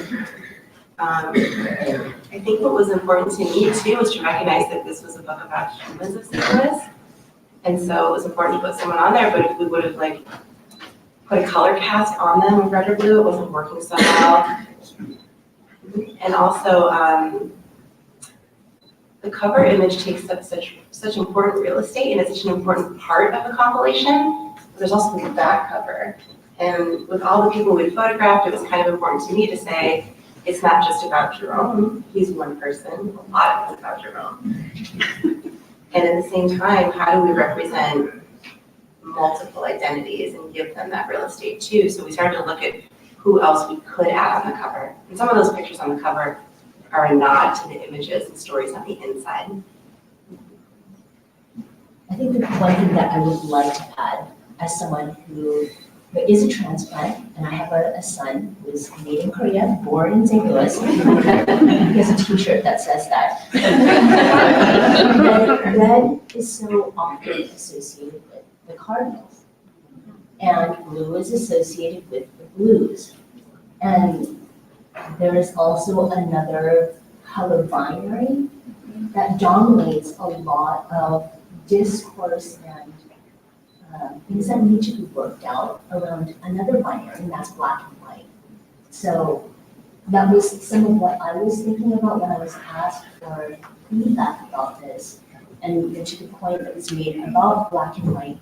I think what was important to me too was to recognize that this was a book about humans of St. Louis. And so it was important to put someone on there, but if we would have like put a color cast on them of red or blue, it wasn't working so well. And also, the cover image takes up such important real estate, and it's such an important part of the compilation. There's also the back cover. And with all the people we photographed, it was kind of important to me to say, it's not just about Jerome. He's one person. A lot of it's about Jerome. And at the same time, how do we represent multiple identities and give them that real estate too? So we started to look at who else we could add on the cover. And some of those pictures on the cover are a nod to the images and stories on the inside. I think the one thing that I would like to add, as someone who is a transplant, and I have a son who is made in Korea, born in St. Louis. He has a t-shirt that says that. Red is so often associated with the Cardinals, and blue is associated with the Blues. And there is also another color binary that dominates a lot of discourse and things that need to be worked out around another binary, and that's black and white. So that was some of what I was thinking about when I was asked for feedback about this, and to the point that was made about black and white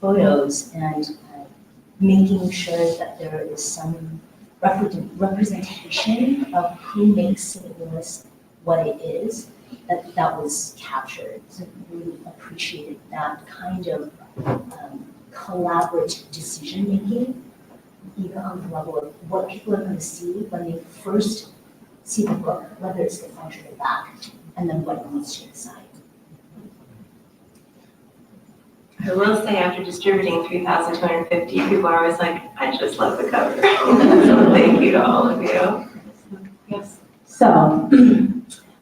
photos and making sure that there is some representation of who makes St. Louis what it is. that was captured. So I really appreciated that kind of collaborative decision making, even on the level of what people are going to see when they first see the book, whether it's the front or the back, and then what it means to decide. I will say, after distributing 3,250, people are always like, I just love the cover. So thank you to all of you. Yes. So,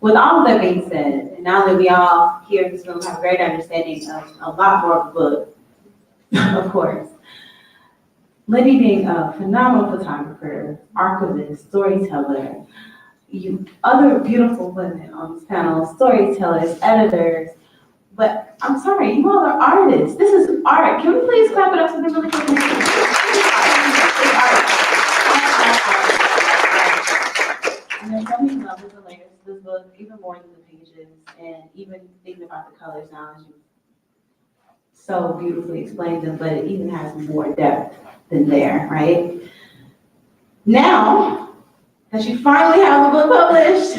with all of that being said, and now that we all here in this room have a great understanding of a lot more of the book, of course, Lindy being a phenomenal photographer, archivist, storyteller, you other beautiful women on this panel, storytellers, editors, but I'm sorry, you all are artists. This is art. Can we please clap it up for them really quick? And there's so many levels and layers to this book, even more than the pages, and even thinking about the colors now, as you so beautifully explained them, but it even has more depth than there, right? Now that you finally have the book published,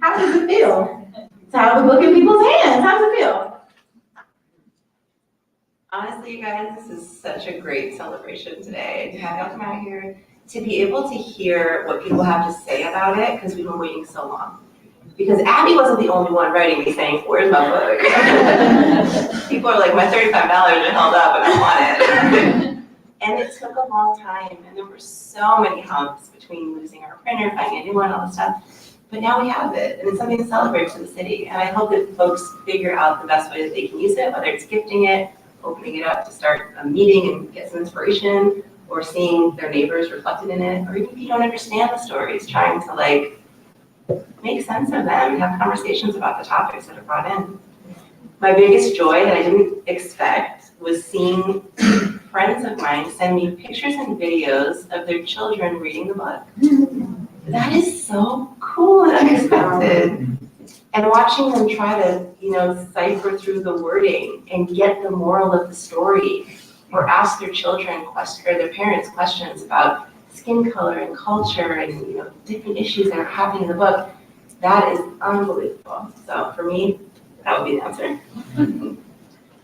how does it feel to have the book in people's hands? How does it feel? Honestly, you guys, this is such a great celebration today. To have y'all come out here, to be able to hear what people have to say about it, because we've been waiting so long. Because Abby wasn't the only one writing me saying, where's my book? People are like, my $35 are held up and I want it. And it took a long time, and there were so many humps between losing our printer, finding a new one, all this stuff. But now we have it, and it's something to celebrate to the city. And I hope that folks figure out the best way that they can use it, whether it's gifting it, opening it up to start a meeting and get some inspiration, or seeing their neighbors reflected in it, or even if you don't understand the stories, trying to like make sense of them and have conversations about the topics that are brought in. My biggest joy that I didn't expect was seeing friends of mine send me pictures and videos of their children reading the book. That is so cool and unexpected. And watching them try to, cipher through the wording and get the moral of the story, or ask their children or their parents questions about skin color and culture and different issues that are happening in the book. That is unbelievable. So for me, that would be the answer.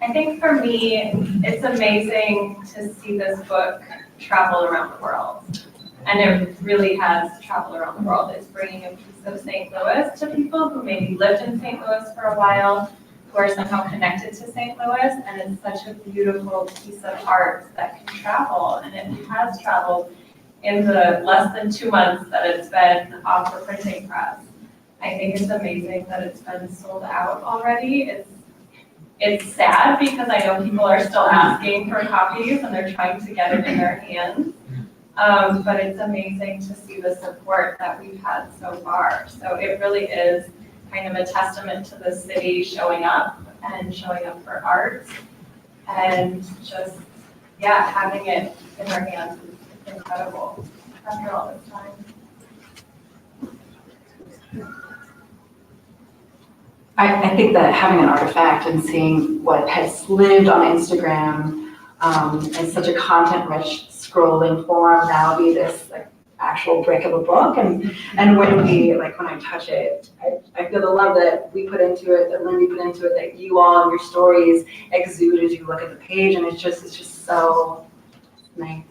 I think for me, it's amazing to see this book travel around the world. And it really has traveled around the world. It's bringing a piece of St. Louis to people who maybe lived in St. Louis for a while, who are somehow connected to St. Louis. And it's such a beautiful piece of art that can travel. And it has traveled in the less than 2 months that it's been off the printing press. I think it's amazing that it's been sold out already. It's sad because I know people are still asking for copies and they're trying to get it in their hands. But it's amazing to see the support that we've had so far. So it really is kind of a testament to the city showing up and showing up for art, and just, having it in our hands is incredible after all this time. I think that having an artifact and seeing what has lived on Instagram in such a content-rich scrolling form now be this actual brick of a book, and when I touch it, I feel the love that we put into it, that Lindy put into it, that you all and your stories exude as you look at the page, and it's just so nice.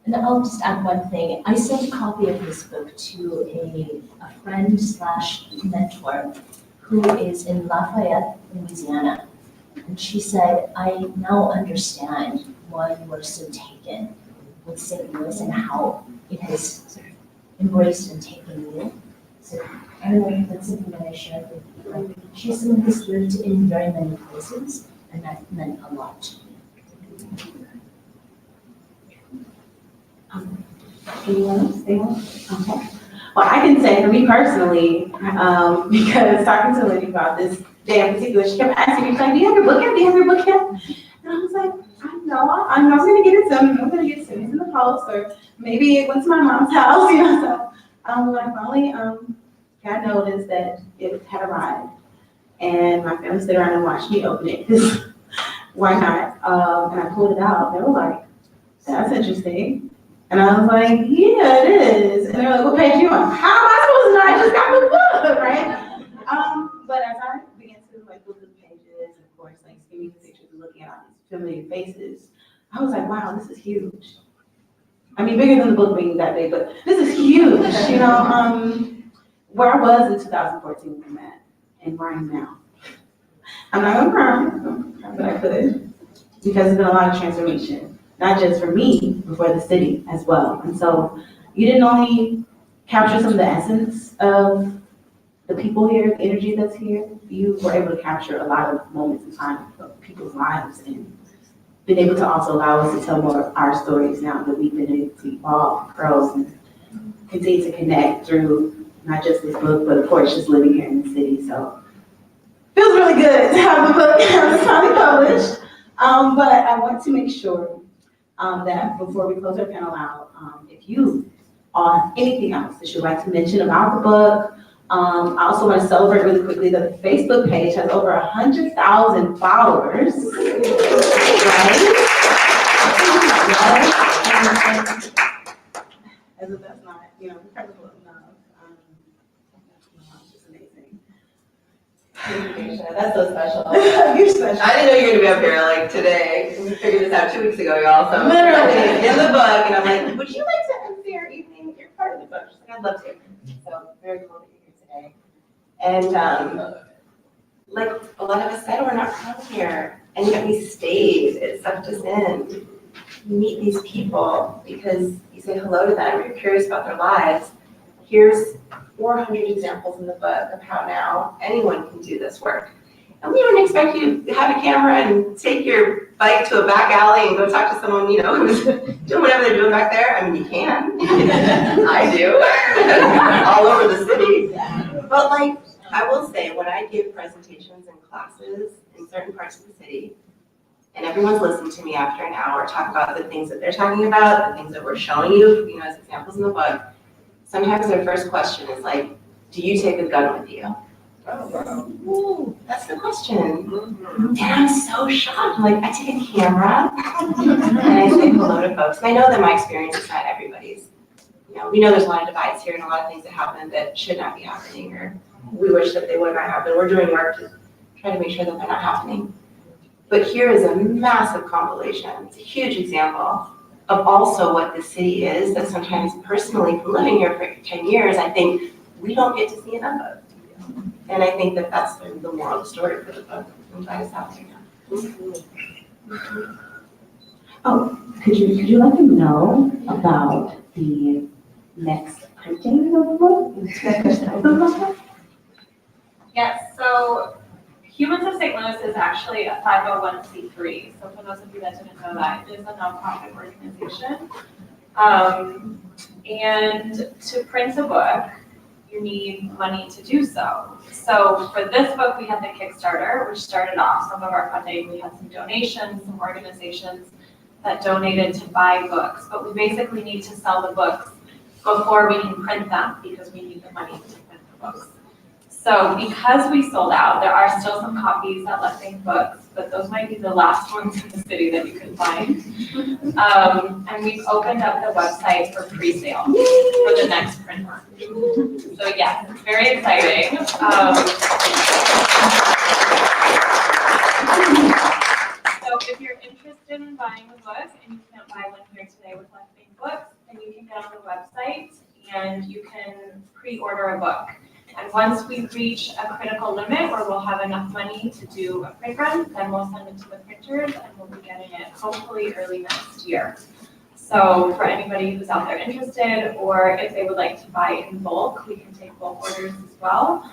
And I'll just add one thing. I sent a copy of this book to a friend / mentor who is in Lafayette, Louisiana. And she said, I now understand why you are so taken with St. Louis and how it has sort of embraced and taken you. So I don't know if that's something that I shared with you, but she's someone who's lived in very many places, and that meant a lot to me. Anyone else? Okay. Well, I can say for me personally, because talking to Lindy about this day in particular, she kept asking me, she's like, do you have your book yet? Do you have your book yet? And I was like, I know I'm going to get it soon. I'm going to get it soon. It's in the post, or maybe it went to my mom's house, So when I finally got notice that it had arrived, and my family stood around and watched me open it, because why not? And I pulled it out. They were like, that's interesting. And I was like, yeah, it is. And they're like, what page you on? How am I supposed to know? I just got the book, right? But as I began to like look at the pages, and of course, like skimming the pictures and looking at all these familiar faces, I was like, wow, this is huge. I mean, bigger than the book being that big, but this is huge, you know? Where I was in 2014 when we met, and where I am now. I'm not gonna cry, but I could, because there's been a lot of transformation, not just for me, but for the city as well. And so you didn't only capture some of the essence of the people here, the energy that's here, you were able to capture a lot of moments in time of people's lives and been able to also allow us to tell more of our stories now that we've been able to evolve, grow, and continue to connect through not just this book, but of course just living here in the city. So it feels really good to have the book finally published. But I want to make sure that before we close our panel out, if you all have anything else that you'd like to mention about the book, I also want to celebrate really quickly that the Facebook page has over 100,000 followers. Right? As if that's not, incredible enough. It's just amazing. That's so special. You're special. I didn't know you were gonna be up here like today. We figured this out 2 weeks ago, y'all, so. Literally. In the book, and I'm like, would you like to MC our evening? You're part of the book. She's like, I'd love to. So, very cool to be here today. And, like a lot of us said, we're not from here, and yet we stayed. It sucked us in. You meet these people because you say hello to them, you're curious about their lives. Here's 400 examples in the book of how now anyone can do this work. And we don't expect you to have a camera and take your bike to a back alley and go talk to someone, who's doing whatever they're doing back there. I mean, you can. I do. All over the city. But like, I will say, when I give presentations and classes in certain parts of the city, and everyone's listening to me after an hour talk about the things that they're talking about, the things that we're showing you, as examples in the book, sometimes their first question is like, do you take a gun with you? Ooh, that's the question. And I'm so shocked. I'm like, I take a camera and I say hello to folks. And I know that my experience is not everybody's. We know there's a lot of divides here and a lot of things that happen that should not be happening, or we wish that they would not happen. We're doing work to try to make sure that they're not happening. But here is a massive compilation. It's a huge example of also what the city is that sometimes personally, from living here for 10 years, I think we don't get to see enough of. And I think that that's the moral of the story for the book. I'm glad it's out there now. Oh, could you let them know about the next printing of the book? Yes, so Humans of St. Louis is actually a 501c3. So for those of you that didn't know that, it is a nonprofit organization. And to print a book, you need money to do so. So for this book, we had the Kickstarter, which started off some of our funding. We had some donations, some organizations that donated to buy books, but we basically need to sell the books before we can print them because we need the money to print the books. So because we sold out, there are still some copies at Leffell Books, but those might be the last ones in the city that you can find. And we've opened up the website for pre-sale for the next print run. So yes, it's very exciting. So if you're interested in buying a book and you can't buy one here today with Leffell Books, then you can get on the website and you can pre-order a book. And once we reach a critical limit where we'll have enough money to do a print run, then we'll send it to the printers and we'll be getting it hopefully early next year. So for anybody who's out there interested, or if they would like to buy in bulk, we can take bulk orders as well.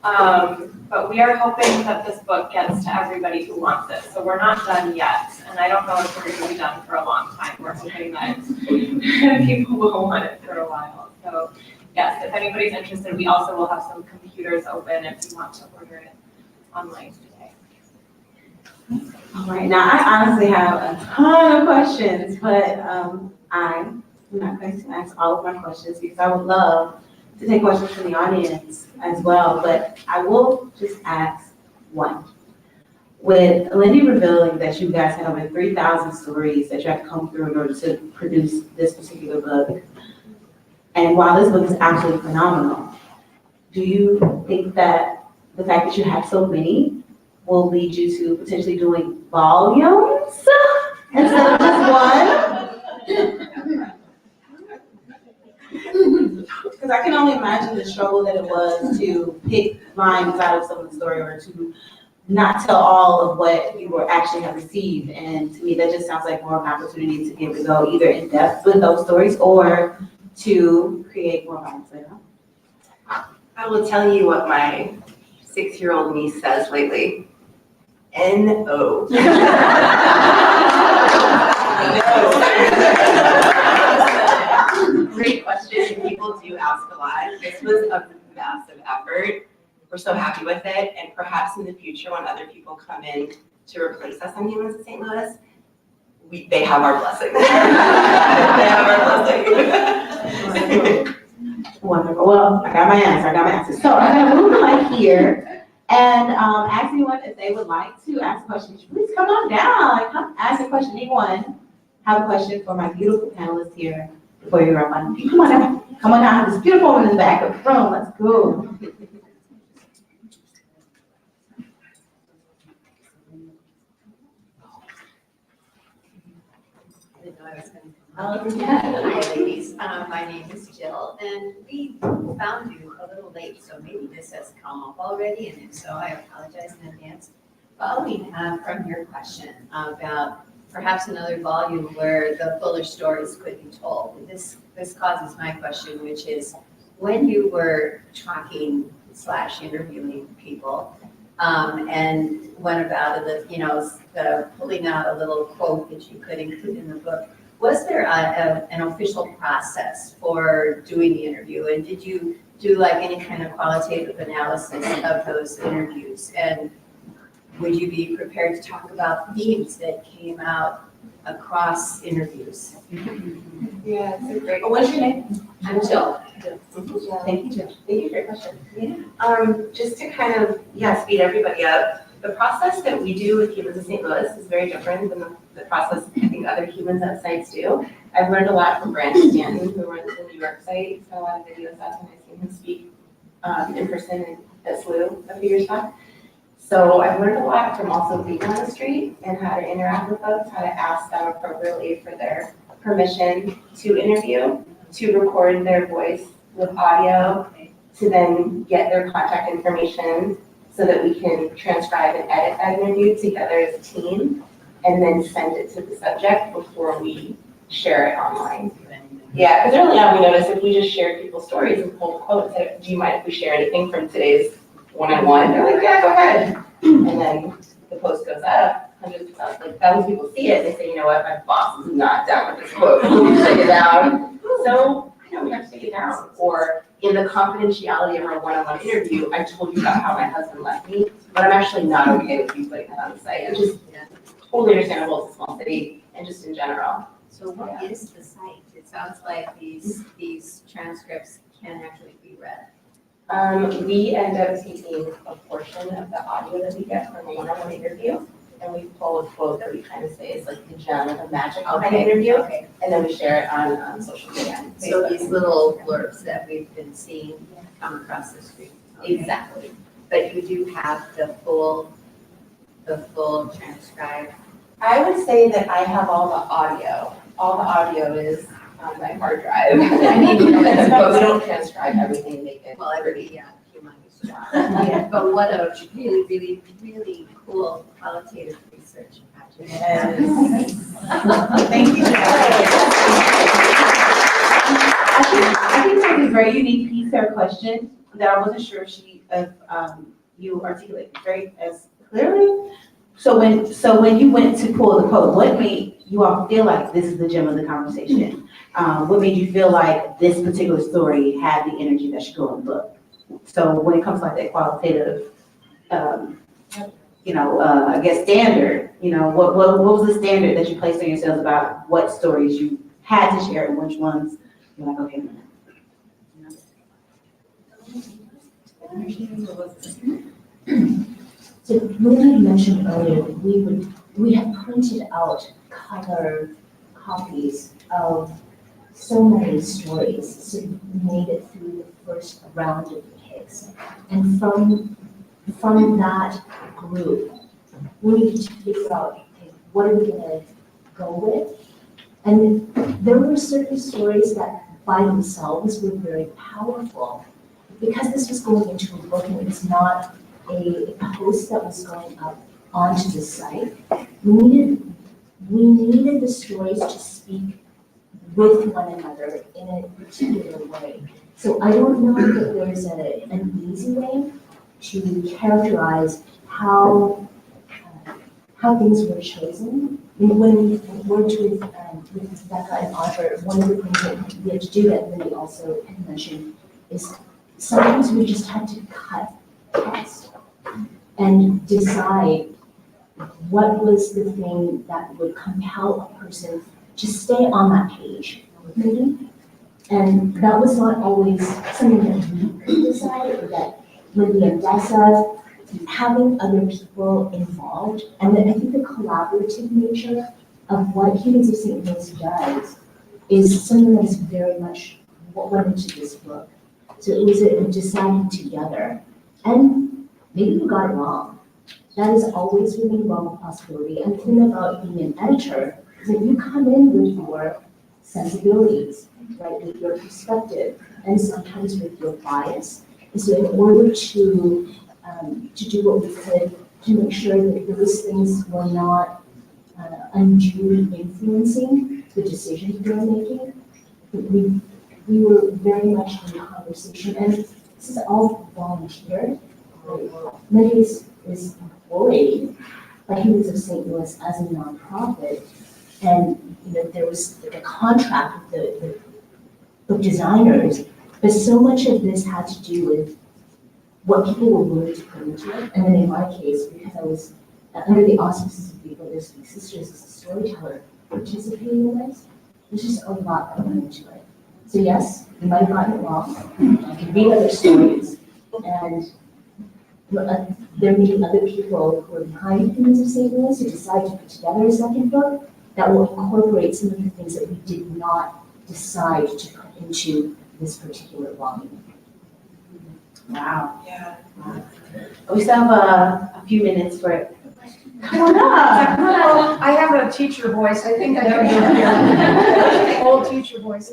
But we are hoping that this book gets to everybody who wants it. So we're not done yet. And I don't know if we're going to be done for a long time. We're hoping that people will want it for a while. So yes, if anybody's interested, we also will have some computers open if you want to order it online today. All right, now I honestly have a ton of questions, but I'm not going to ask all of my questions because I would love to take questions from the audience as well, but I will just ask one. with Lindy revealing that you guys had over 3,000 stories that you have to come through in order to produce this particular book. And while this book is absolutely phenomenal, do you think that the fact that you have so many will lead you to potentially doing volumes instead of just one? Because I can only imagine the struggle that it was to pick lines out of someone's story or to not tell all of what you were actually have received. And to me, that just sounds like more of an opportunity to be able to go either in depth with those stories or to create more lines later on. I will tell you what my 6-year-old niece says lately. N-O. Great question. People do ask a lot. This was a massive effort. We're so happy with it. And perhaps in the future, when other people come in to replace us on Humans of St. Louis, they have our blessing. They have our blessing. Wonderful. Well, I got my answer. So I'm gonna move the mic here and ask anyone if they would like to ask a question. Please come on down. Like, come ask a question. Anyone have a question for my beautiful panelists here before you wrap on? Come on down. Come on down. I have this beautiful woman in the back of the room. Let's go. Hi, ladies. My name is Jill, and we found you a little late, so maybe this has come up already, and if so, I apologize in advance. Following from your question about perhaps another volume where the fuller stories could be told, this causes my question, which is when you were talking / interviewing people, and went about it, the pulling out a little quote that you could include in the book. Was there an official process for doing the interview, and did you do like any kind of qualitative analysis of those interviews? And would you be prepared to talk about themes that came out across interviews? Yeah, it's a great. What's your name? I'm Jill. Thank you, Jill. Thank you for your question. Yeah. Just to kind of, speed everybody up, the process that we do with Humans of St. Louis is very different than the process I think other humans at sites do. I've learned a lot from Brandon Stanton, who runs the New York site. He's got a lot of videos up, and I've seen him speak in person at SLU a few years back. So I've learned a lot from also being on the street and how to interact with folks, how to ask them appropriately for their permission to interview, to record their voice with audio, to then get their contact information so that we can transcribe and edit that interview together as a team, and then send it to the subject before we share it online. Yeah, because early on we noticed if we just shared people's stories and pulled a quote and said, do you mind if we share anything from today's one-on-one? They're like, yeah, go ahead. And then the post goes up, hundreds of thousands, like thousands of people see it, they say, you know what, my boss is not down with this quote, we take it down. So, we have to take it down. Or in the confidentiality of our one-on-one interview, I told you about how my husband left me, but I'm actually not okay with you putting that on the site, which is totally understandable. It's a small city and just in general. So what is the site? It sounds like these transcripts can actually be read. We end up taking a portion of the audio that we get from a one-on-one interview, and we pull a quote that we kind of say is like the gem or the magic of an interview, and then we share it on social media. So these little blurbs that we've been seeing come across the screen. Exactly. But you do have the full transcribed. I would say that I have all the audio. All the audio is on my hard drive. I mean, but we don't transcribe everything, make it. Well, humongous job. Yeah, but what a really, really, really cool qualitative research project. Thank you. I think that's a very unique piece of her question that I wasn't sure if you articulated very as clearly. So when you went to pull the quote, what made you all feel like this is the gem of the conversation? What made you feel like this particular story had the energy that should go in the book? So when it comes to like that qualitative, I guess standard, what was the standard that you placed on yourselves about what stories you had to share and which ones you're like, okay, So Lindy mentioned earlier that we had printed out color copies of so many stories, so we made it through the first round of picks. And from that group, we needed to figure out, okay, what are we gonna go with? And there were certain stories that by themselves were very powerful. Because this was going into a book and it was not a post that was going up onto the site, we needed the stories to speak with one another in a particular way. So I don't know that there's an easy way to characterize how things were chosen. When we worked with Becca and Audra, one of the things that we had to do that Lindy also had mentioned is sometimes we just had to cut text and decide what was the thing that would compel a person to stay on that page, maybe. And that was not always something that we could decide, or that Lindy and Dessa, having other people involved, and then I think the collaborative nature of what Humans of St. Louis does is something that is very much what went into this book. So it was a deciding together. And maybe we got it wrong. That is always really well a possibility. And the thing about being an editor is that you come in with your sensibilities, right, with your perspective, and sometimes with your bias. And so in order to do what we could to make sure that those things were not unduly influencing the decisions we were making, we were very much in conversation, and this is all volunteer. Lindy is employed by Humans of St. Louis as a nonprofit, and there was the contract with the book designers, but so much of this had to do with what people were willing to put into it. And then in my case, because I was under the auspices of the Brothers Big Sisters as a storyteller participating in this, there's just a lot that went into it. So yes, you might have gotten it wrong. I can read other stories, and there may be other people who are behind Humans of St. Louis who decide to put together a second book that will incorporate some of the things that we did not decide to put into this particular volume. Wow. Yeah. We still have a few minutes for it. Come on up. Well, I have a teacher voice, I think I can do it. Old teacher voice.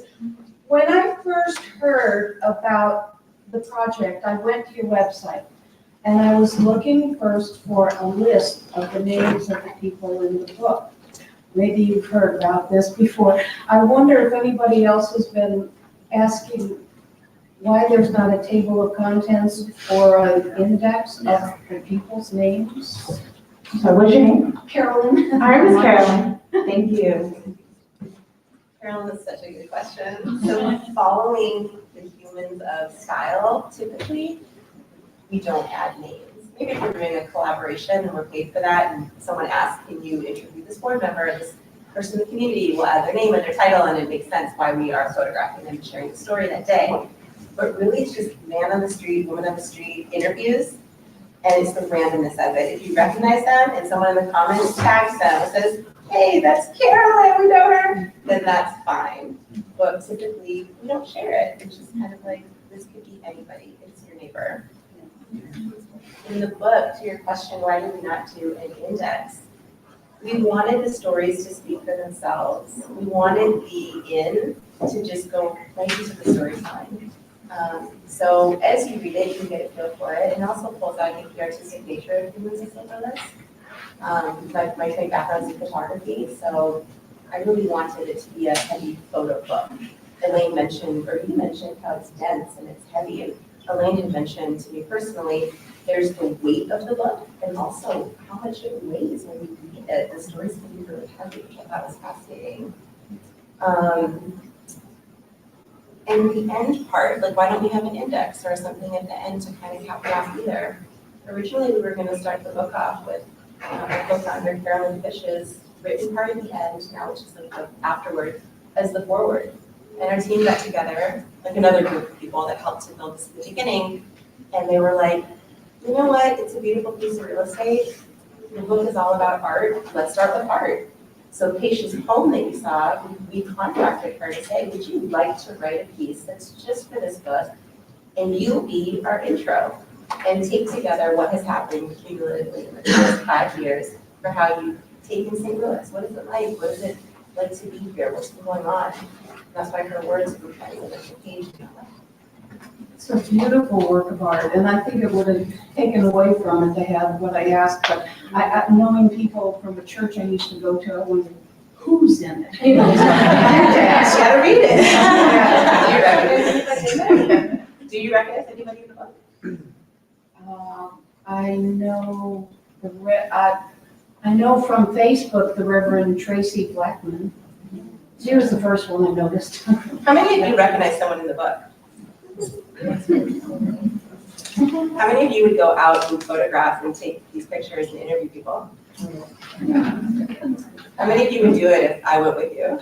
When I first heard about the project, I went to your website, and I was looking first for a list of the names of the people in the book. Maybe you've heard about this before. I wonder if anybody else has been asking why there's not a table of contents or an index of the people's names. So what's your name? Carolyn. Hi, Miss Carolyn. Thank you. Carolyn, that's such a good question. So following the Humans of style, typically, we don't add names. Maybe if we're doing a collaboration and we're paid for that, and someone asks, can you interview this board member, this person in the community, will add their name and their title, and it makes sense why we are photographing them and sharing the story that day. But really, it's just man on the street, woman on the street interviews, and it's the randomness of it. If you recognize them and someone in the comments tags them and says, hey, that's Carolyn, we know her, then that's fine. But typically, we don't share it. It's just kind of like, this could be anybody. It's your neighbor. In the book, to your question, why did we not do an index? We wanted the stories to speak for themselves. We wanted the in to just go right into the storytelling. So as you read it, you can get a feel for it, and also pulls out the artistic nature of Humans of St. Louis. My trade background is in photography, so I really wanted it to be a heavy photo book. Elaine mentioned, or you mentioned, how it's dense and it's heavy, and Elaine had mentioned to me personally, there's the weight of the book, and also how much it weighs when you read it. The stories can be really heavy, which I thought was fascinating. And the end part, like, why don't we have an index or something at the end to kind of cap it off either? Originally, we were going to start the book off with my co-founder Carolyn Fish's written part at the end, now which is like the afterward, as the forward. And our team got together, like another group of people that helped to build this at the beginning, and they were like, you know what, it's a beautiful piece of real estate. The book is all about art, let's start with art. So Patia's home that you saw, we contracted her to say, would you like to write a piece that's just for this book? And you'll be our intro and take together what has happened cumulatively in the past 5 years for how you've taken St. Louis. What is it like? What is it like to be here? What's going on? That's why her words comprise of the page. It's a beautiful work of art, and I think it would have taken away from it to have what I asked, but knowing people from a church I used to go to, I wondered, who's in it? You know, so I had to ask. You gotta read it. Yeah. Do you recognize anybody in the book? I know I know from Facebook the Reverend Tracy Blackman. She was the first one I noticed. How many of you recognize someone in the book? How many of you would go out and photograph and take these pictures and interview people? How many of you would do it if I went with you?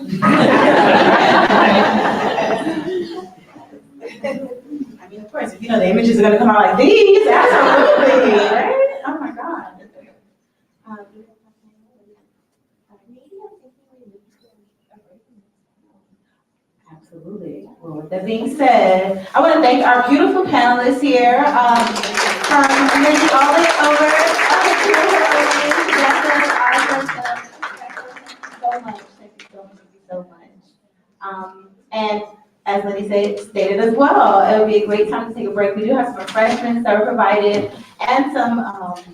I mean, of course, if you know the images are gonna come out like these, absolutely, right? Oh my God. Absolutely. Well, with that being said, I want to thank our beautiful panelists here, from Lindy all the way over so much. Thank you so much. And as Lindy stated as well, it would be a great time to take a break. We do have some refreshments that were provided and some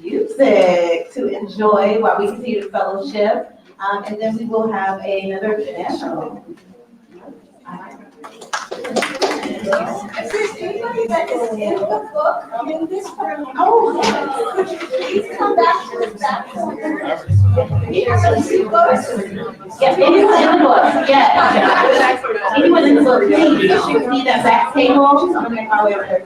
music to enjoy while we continue to fellowship. And then we will have another panel. If there's anybody that is in the book, in this room, could you please come back to the back corner? Yes, anyone in the book, yes. Anyone in the book, please, you should see that back table. I'm gonna make my way over there.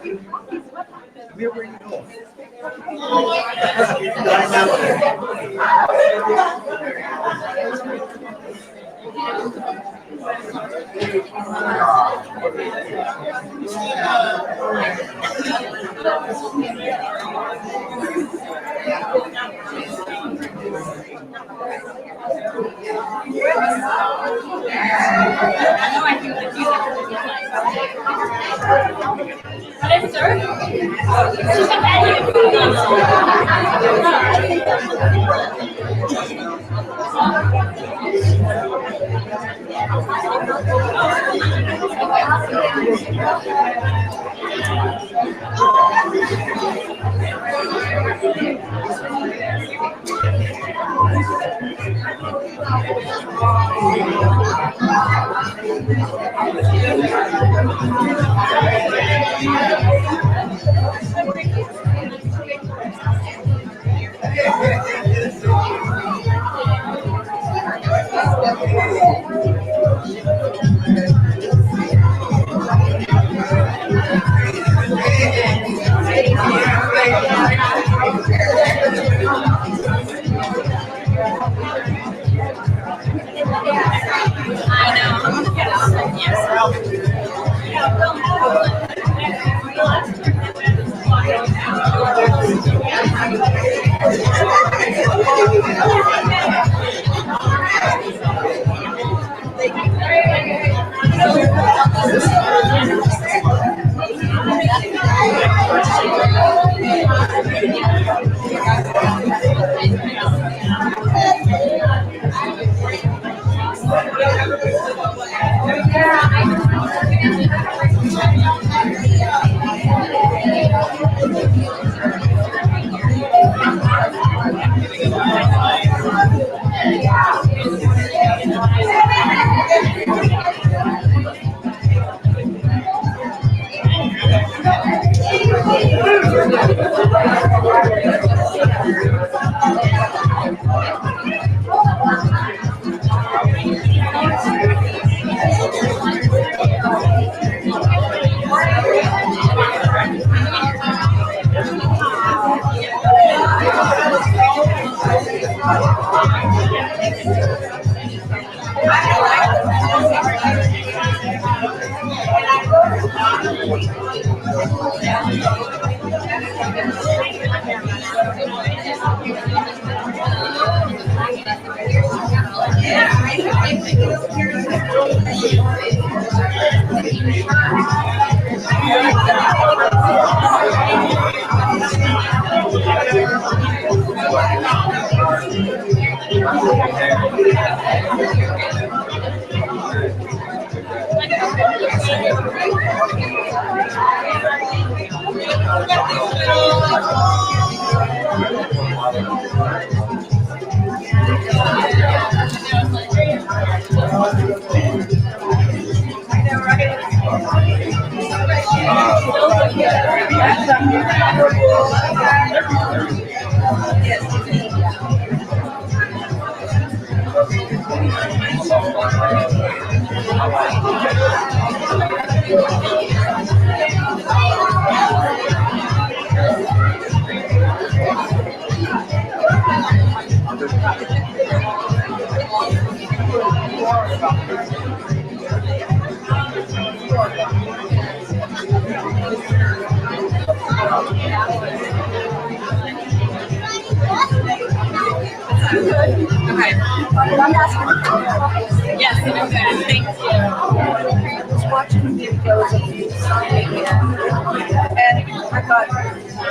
Yes, okay, thank you. I was watching videos of you signing in, and I thought,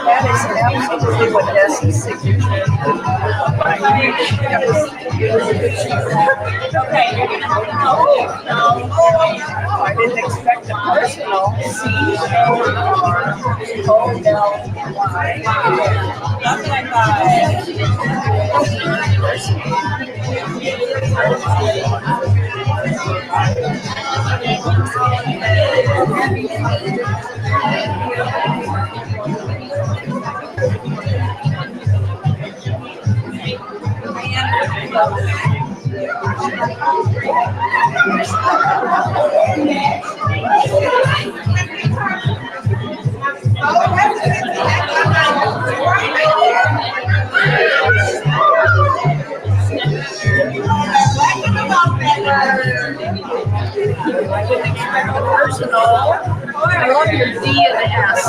that is absolutely what Desi's signature is. Okay, you're gonna have to help. I didn't expect a personal C-O-R-O-L-Y. That's what I thought. I didn't expect a personal. I love your D and the S.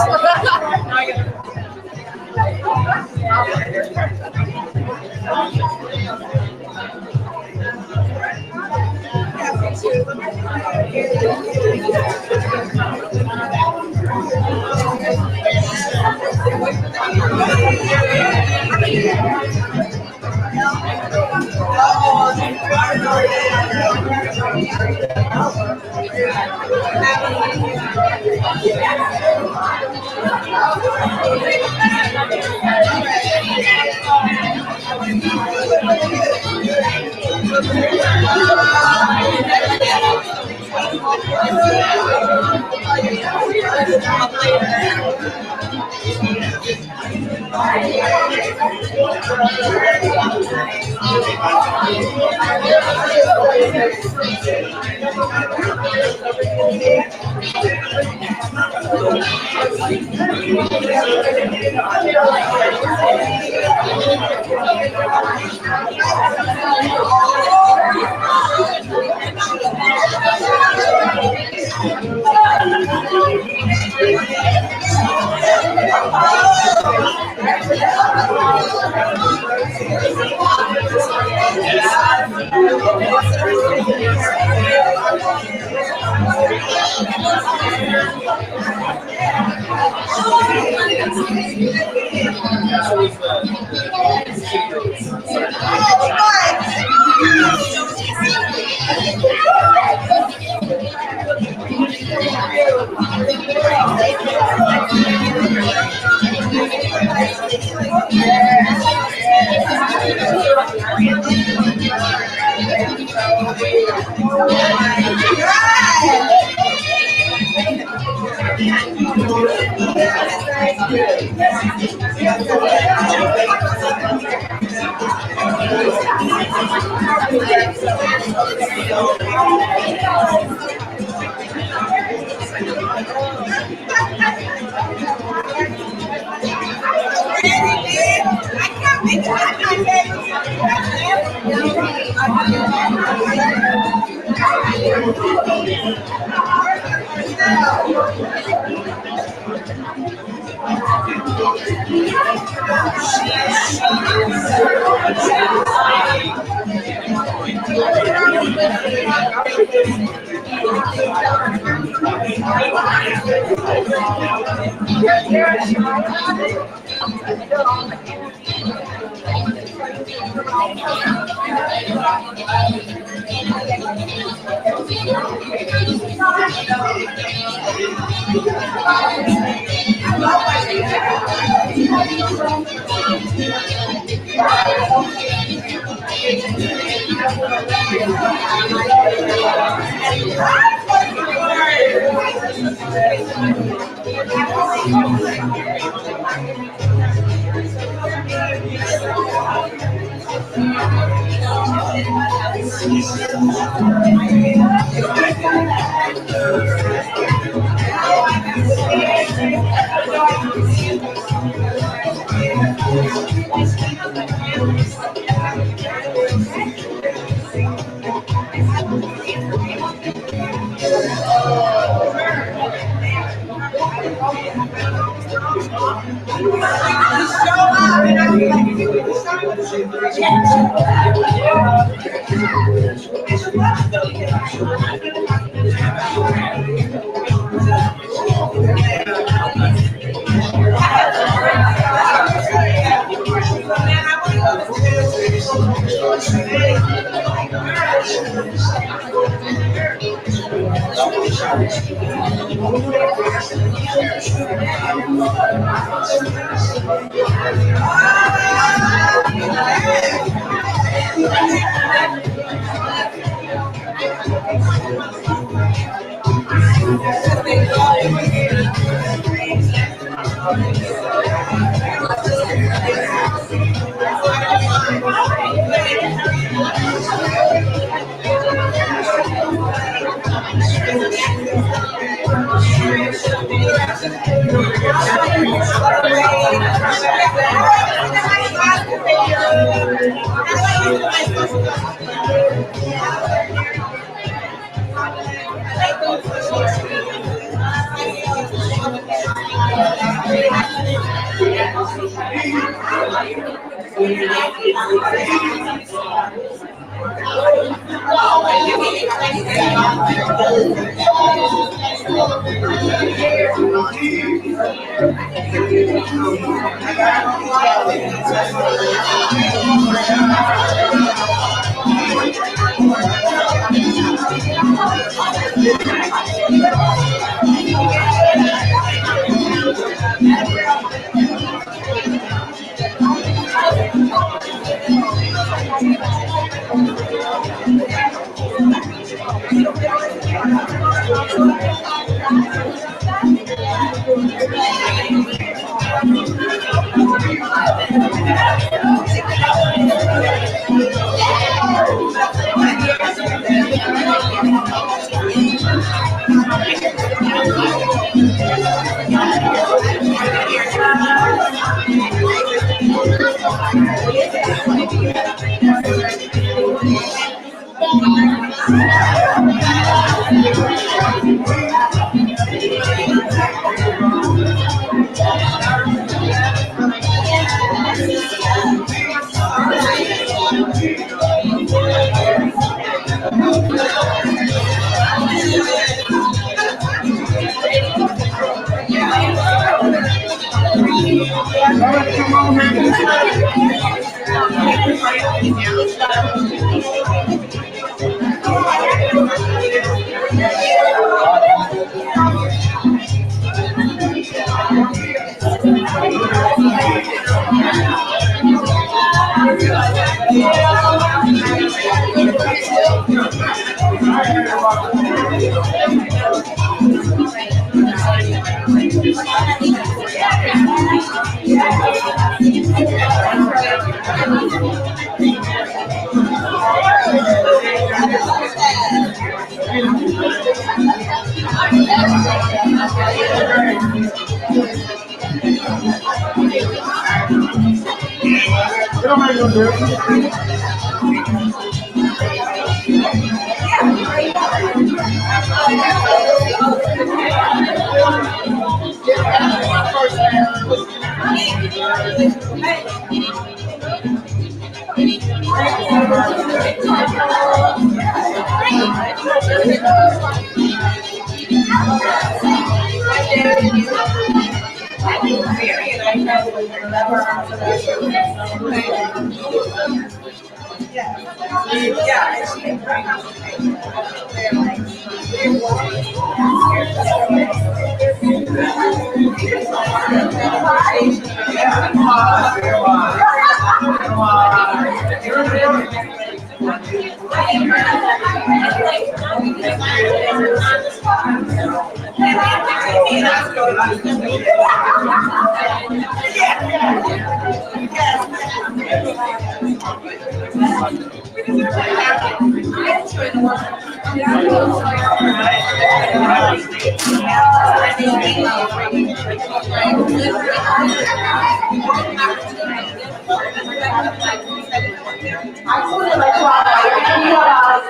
I would like to give you about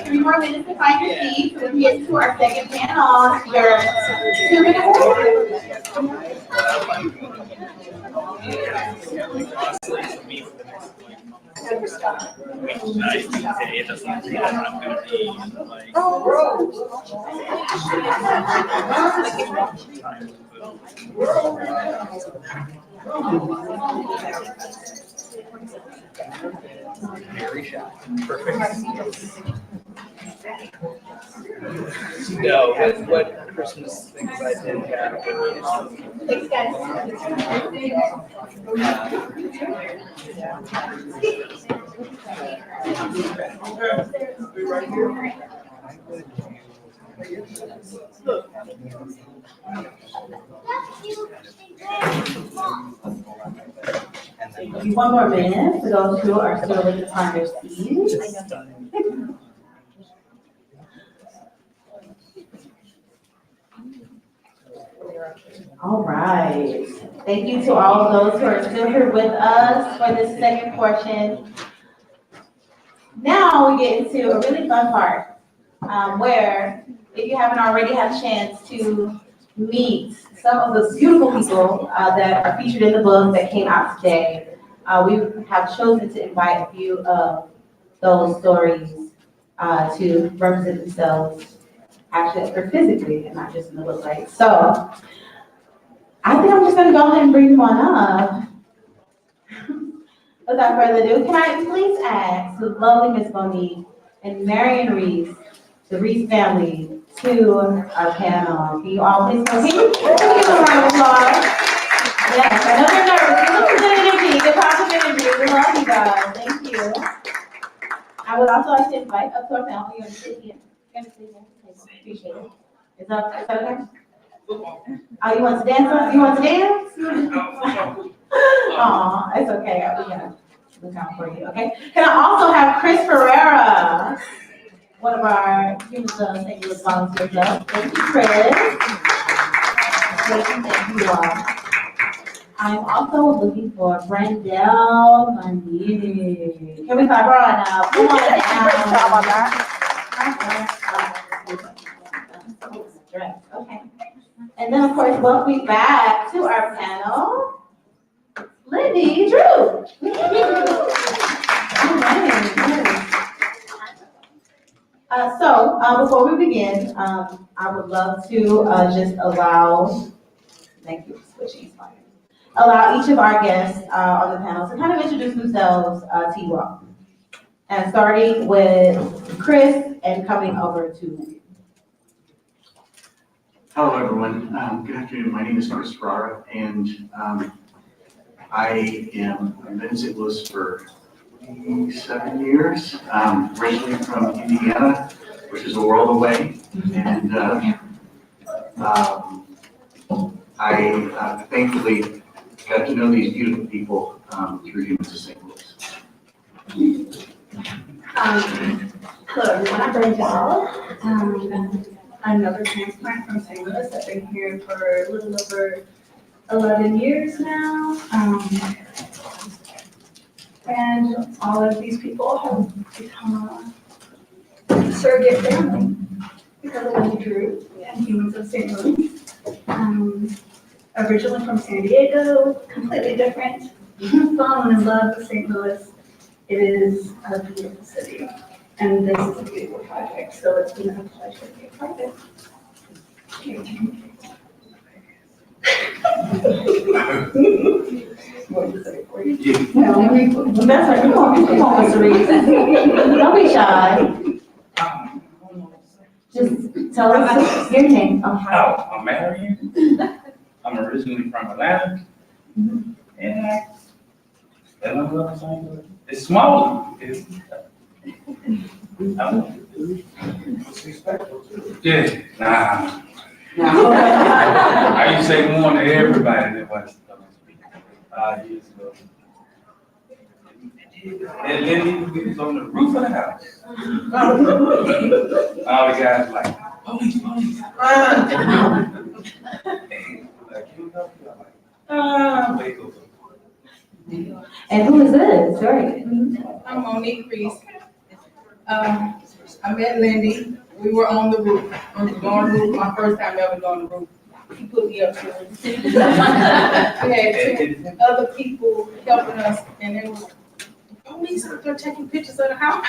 2-3 more minutes to find your seat so we can get to our second panel. Your 2 minutes. Very shy. Perfect. No, what Christmas things I did have. Thanks, guys. Give you 1 more minute to go to our student to find their seats. All right. Thank you to all of those who are still here with us for this second portion. Now we get into a really fun part where, if you haven't already had a chance to meet some of those beautiful people that are featured in the book that came out today, we have chosen to invite a few of those stories to represent themselves actually physically and not just in the book, right? So I think I'm just gonna go ahead and bring them on up. Without further ado, can I please ask the lovely Miss Monique and Marion Reese, the Reese family, to our panel. Can you all please come? Can you give them a round of applause? Yes, I know they're nervous. Give them some energy, good positive energy. We love you guys. Thank you. I would also like to invite up to our panel. You're gonna sit here. You're gonna sit here. Appreciate it. Is that okay? Oh, you want to dance? You want to dance? Aw, it's okay. I'll be gonna look out for you, okay? Can I also have Chris Ferreira, one of our Human St. Louis volunteers up. Thank you, Chris. Thank you all. I'm also looking for Brendel Manini. Can we clap her on now? Come on down. Okay. And then, of course, welcome back to our panel, Lindy Drew. All right. Before we begin, I would love to just thank you for switching slides, allow each of our guests on the panel to kind of introduce themselves to you all. And starting with Chris and coming over to Lindy. Hello, everyone. Good afternoon. My name is Chris Ferrara, and I have been in St. Louis for 7 years. Originally from Indiana, which is a world away, and I thankfully got to know these beautiful people through Humans of St. Louis. Hello, everyone. I'm Brendel. I'm another transplant from St. Louis. I've been here for a little over 11 years now. And all of these people have become a surrogate family because of Lindy Drew and Humans of St. Louis. Originally from San Diego, completely different. Fallen in love with St. Louis. It is a beautiful city. And this is a beautiful project, so it's been a pleasure to be a part of it. That's right, come on, Mr. Reed. Don't be shy. Just tell us your name. Oh, I'm married. I'm originally from Atlanta. And I love what I'm saying. It's small. It's, yeah, nah. I used to say good morning to everybody that was 5 years ago. And Lindy was on the roof of the house. All the guys like, police, police. Like, you know, wake up. And who is this? Sorry. I'm Monique Reese. I met Lindy. We were on the roof, on the roof, my first time ever on the roof. He put me up to it. We had two other people helping us, and it was police out there taking pictures of the house.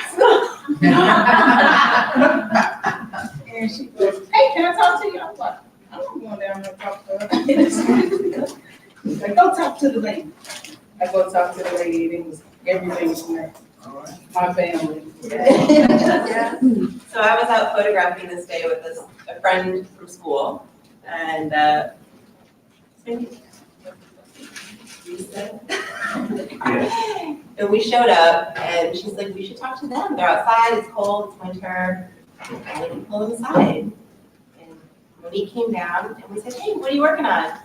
And she goes, hey, can I talk to you? I'm like, I'm not going down there to talk to her. She's like, go talk to the lady. I go talk to the lady, and it was everything was there. My family. Yeah. So I was out photographing this day with a friend from school, and and we showed up, and she's like, we should talk to them. They're outside, it's cold, it's winter, and we can pull them aside. And Monique came down, and we said, hey, what are you working on?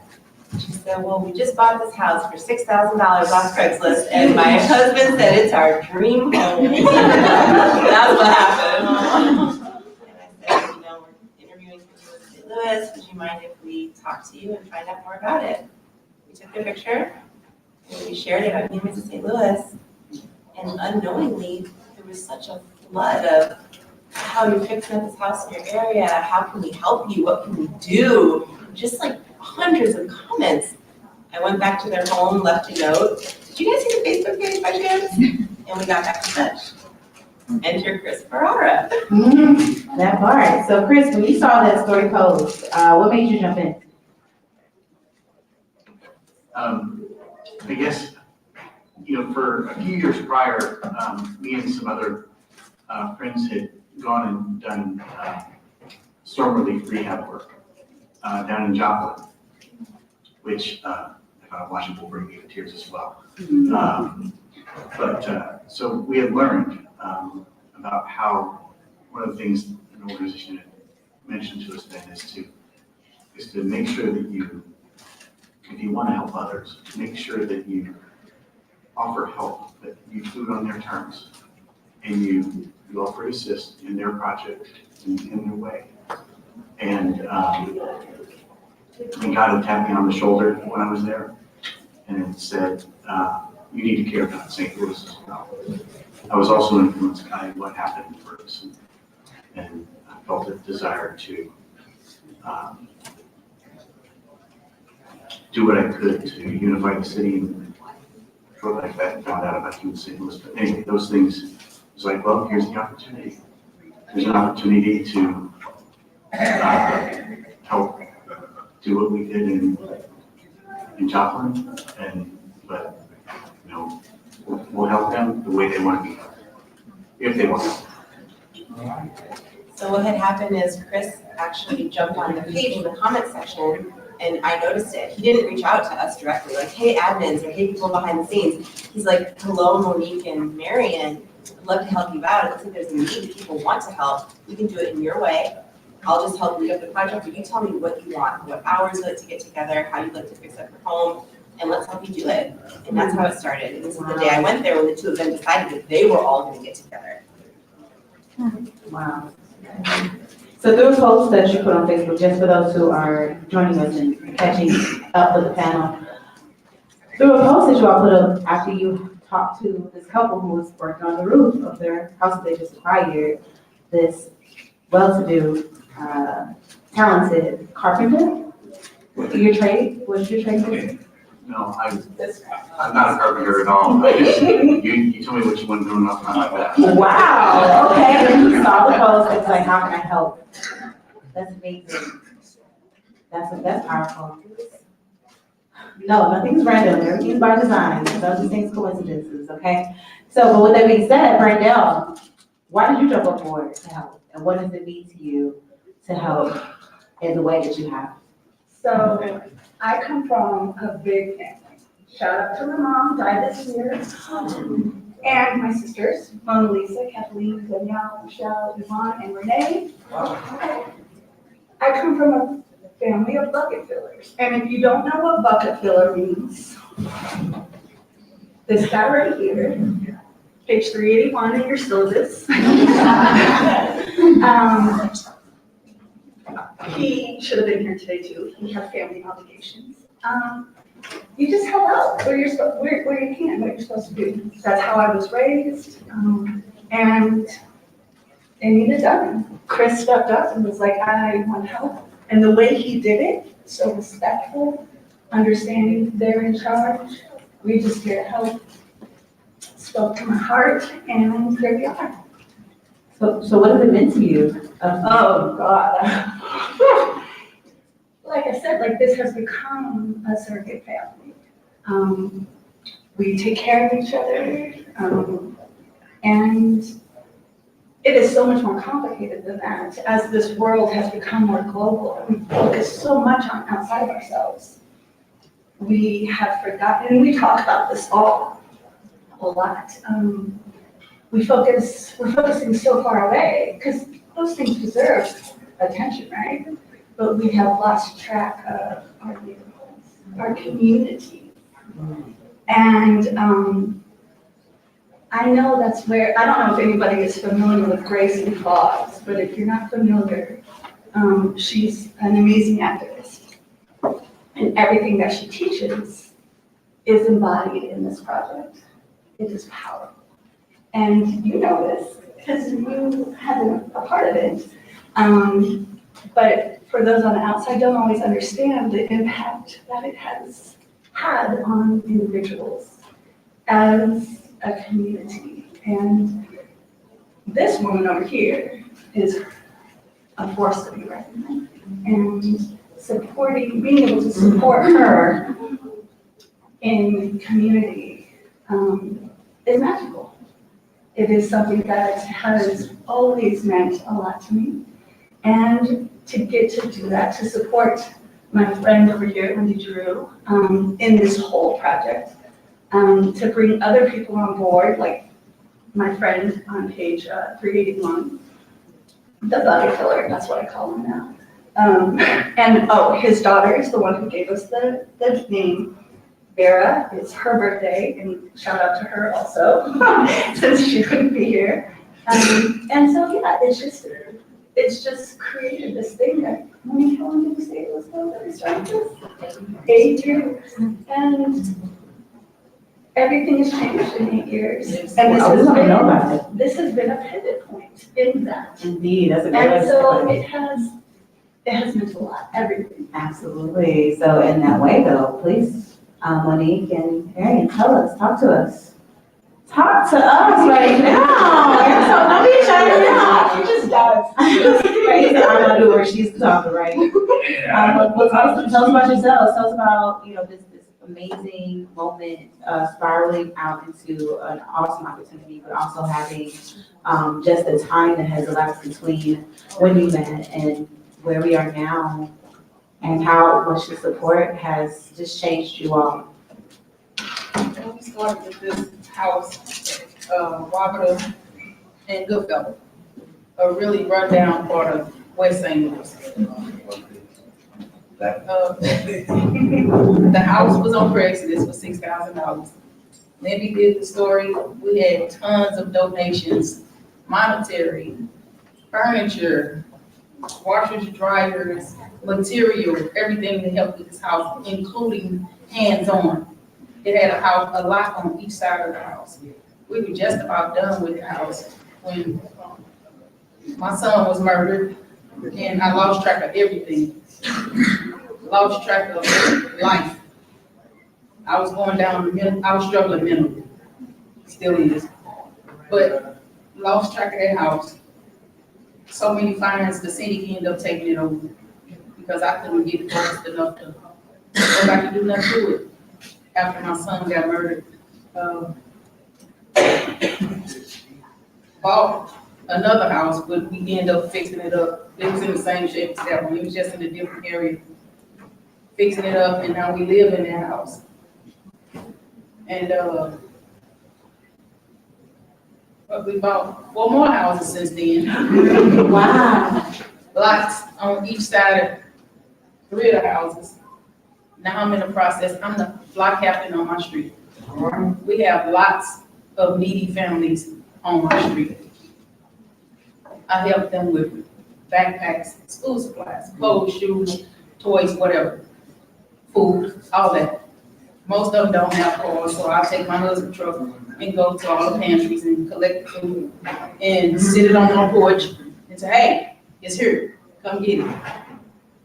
She said, well, we just bought this house for $6,000 off Craigslist, and my husband said it's our dream home. That's what happened. And I said, you know, we're interviewing people in St. Louis. Would you mind if we talk to you and find out more about it? We took the picture, and we shared it on Humans of St. Louis. And unknowingly, there was such a flood of how you're fixing up this house in your area. How can we help you? What can we do? Just like hundreds of comments. I went back to their home, left a note. Did you guys see the Facebook page by chance? And we got back in touch. Enter Chris Ferrara. That part. So Chris, when you saw that story post, what made you jump in? I guess, you know, for a few years prior, me and some other friends had gone and done storm relief rehab work down in Joplin, which if I'm watching will bring me to tears as well. So we had learned about how one of the things an organization had mentioned to us then is to make sure that you, if you want to help others, make sure that you offer help, that you do it on their terms, and you offer assist in their project in their way. And God had tapped me on the shoulder when I was there and said, you need to care about St. Louis as well. I was also influenced by what happened in Ferguson, and I felt a desire to do what I could to unify the city. And shortly like that, found out about Human St. Louis. But anyway, those things, it was like, well, here's the opportunity. There's an opportunity to help do what we did in Joplin, but you know, we'll help them the way they want to be helped, if they want to. So what had happened is Chris actually jumped on the page in the comment section, and I noticed it. He didn't reach out to us directly, like, hey, admins, or hey, people behind the scenes. He's like, hello, Monique and Marion, I'd love to help you out. It looks like there's a need, people want to help. We can do it in your way. I'll just help lead up the project, but you tell me what you want, what hours you like to get together, how you'd like to fix up your home, and let's help you do it. And that's how it started. And this is the day I went there when the two of them decided that they were all gonna get together. Wow. So there were posts that you put on Facebook, just for those who are joining us and catching up with the panel. There were posts that you all put up after you talked to this couple who was working on the roof of their house that they just acquired, this well-to-do, talented carpenter. Your trade? What's your trade? No, I'm not a carpenter at all. You tell me what you want to do and I'll come like that. Wow, okay, and you saw the post, it's like, how can I help? That's amazing. That's powerful. No, nothing's random, everything's by design, there's no such things as coincidences, okay? So, but with that being said, Brandell, why did you jump on board to help? And what does it mean to you to help in the way that you have? So I come from a big family. Shout out to my mom, died this year. And my sisters, Mona Lisa, Kathleen, Danielle, Michelle, Yvonne, and Renee. I come from a family of bucket fillers. And if you don't know what bucket filler means, this guy right here, page 381 in your syllabus. He should have been here today too. He has family obligations. You just help out where where you can, what you're supposed to do. That's how I was raised. And it needed done. Chris stepped up and was like, I want help. And the way he did it, so respectful, understanding they're in charge. We just here to help. Spoke to my heart, and here we are. So what has it meant to you? Oh, God. Like I said, like this has become a surrogate family. We take care of each other, and it is so much more complicated than that. As this world has become more global, we focus so much on outside of ourselves. We have forgotten, and we talk about this all a lot. We're focusing so far away, because those things deserve attention, right? But we have lost track of our neighborhoods, our community. And I know that's where, I don't know if anybody is familiar with Grace and Claus, but if you're not familiar, she's an amazing activist. And everything that she teaches is embodied in this project. It is powerful. And you know this, because you have been a part of it. But for those on the outside, don't always understand the impact that it has had on individuals as a community. And this woman over here is a force to be reckoned with. And being able to support her in community is magical. It is something that has always meant a lot to me. And to get to do that, to support my friend over here, Lindy Drew, in this whole project, to bring other people on board, like my friend on page 381, the bucket filler, that's what I call him now. And his daughter is the one who gave us the name. Vera, it's her birthday, and shout out to her also, since she couldn't be here. And so, yeah, it's just created this thing that, how long did you say it was ago that we started this? 8 years. And everything has changed in 8 years. And this has been a pivot point in that. Indeed, that's a great And so it has meant a lot, everything. Absolutely. So in that way though, please, Monique and Harry, talk to us. Talk to us right now. So don't be shy now. She just does. Crazy. I'm gonna do her. She's talking, right? Well, tell us about yourselves. Tell us about this amazing moment, spiraling out into an awesome opportunity, but also having just the time that has elapsed between when you met and where we are now, and how much the support has just changed you all. We started with this house, Robert and Goodfellow, a really rundown part of West St. Louis. The house was on Craigslist for $6,000. Lindy did the story. We had tons of donations, monetary, furniture, washers, dryers, material, everything to help with this house, including hands-on. It had a lock on each side of the house. We were just about done with the house when my son was murdered, and I lost track of everything. Lost track of life. I was going down, I was struggling mentally, still is, but lost track of that house. So many fines, the city ended up taking it over because I couldn't get fast enough but I could do nothing to it after my son got murdered. Bought another house, but we ended up fixing it up. It was in the same shape as that one, it was just in a different area. Fixing it up, and now we live in that house. And, but we bought 4 more houses since then. Wow. Lots on each side of 3 of the houses. Now I'm in the process, I'm the block captain on my street. We have lots of needy families on my street. I help them with backpacks, school supplies, clothes, shoes, toys, whatever, food, all that. Most of them don't have cars, so I'll take my husband's truck and go to all the pantries and collect the food and sit it on my porch and say, hey, it's here, come get it.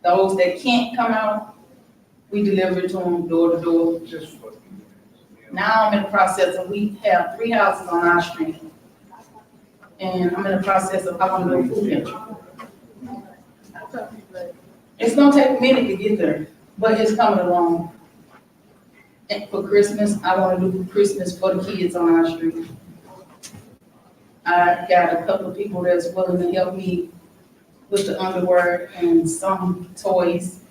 Those that can't come out, we deliver it to them door to door. Now I'm in the process of, we have 3 houses on our street. And I'm in the process of, I want to do a food pantry. It's gonna take a minute to get there, but it's coming along. And for Christmas, I want to do Christmas for the kids on our street. I got a couple of people that's willing to help me with the underwear and some toys.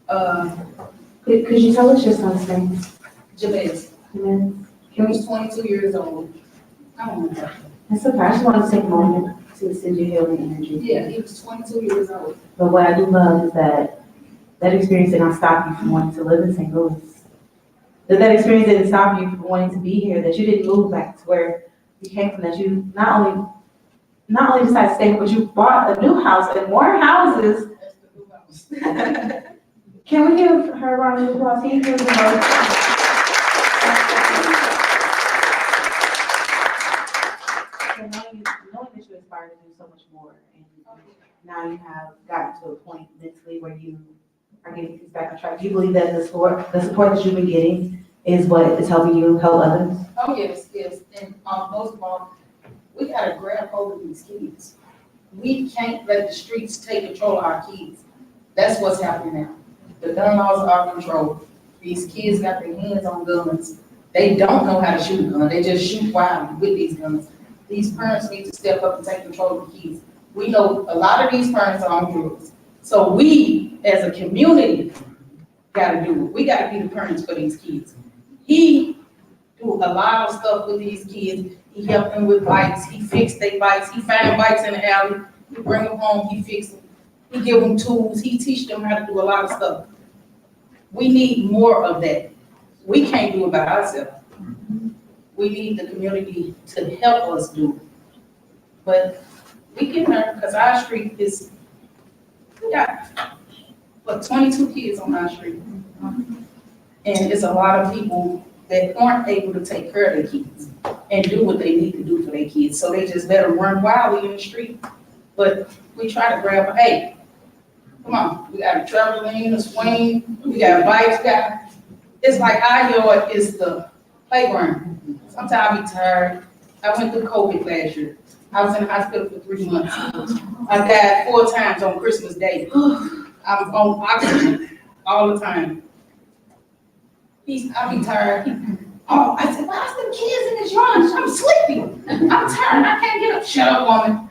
Could you tell us your son's name? Jabez. He was 22 years old. I don't know. That's okay, I just wanted to take a moment to send you healing energy. Yeah, he was 22 years old. But what I do love is that experience did not stop you from wanting to live in St. Louis. That experience didn't stop you from wanting to be here, that you didn't move back to where you came from, that you not only decided to stay, but you bought a new house and more houses. That's the new house. Can we give her a round of applause? He gives the most. Knowing that you aspire to do so much more, and now you have gotten to a point mentally where you are getting things back on track. Do you believe that the support that you've been getting is what is helping you help others? Oh, yes, yes. And most of all, we gotta grab hold of these kids. We can't let the streets take control of our kids. That's what's happening now. The gun laws are out of control. These kids got their hands on guns. They don't know how to shoot a gun. They just shoot wildly with these guns. These parents need to step up and take control of the kids. We know a lot of these parents are on drugs. So we, as a community, gotta do it. We gotta be the parents for these kids. He do a lot of stuff with these kids. He helped them with bikes. He fixed their bikes. He found bikes in the alley. He bring them home. He fix them. He give them tools. He teach them how to do a lot of stuff. We need more of that. We can't do it by ourselves. We need the community to help us do it. But we can learn, because our street is, we got, 22 kids on our street. And it's a lot of people that aren't able to take care of their kids and do what they need to do for their kids. So they just let them run wildly in the street. But we try to grab them, hey, come on, we got a trampoline, a swing, we got bikes, it's like our yard is the playground. Sometimes I be tired. I went through COVID last year. I was in the hospital for 3 months. I died 4 times on Christmas Day. I was on oxygen all the time. I be tired. I said, why are them kids in this yard? I'm sleepy. I'm tired. I can't get up. Shut up, woman.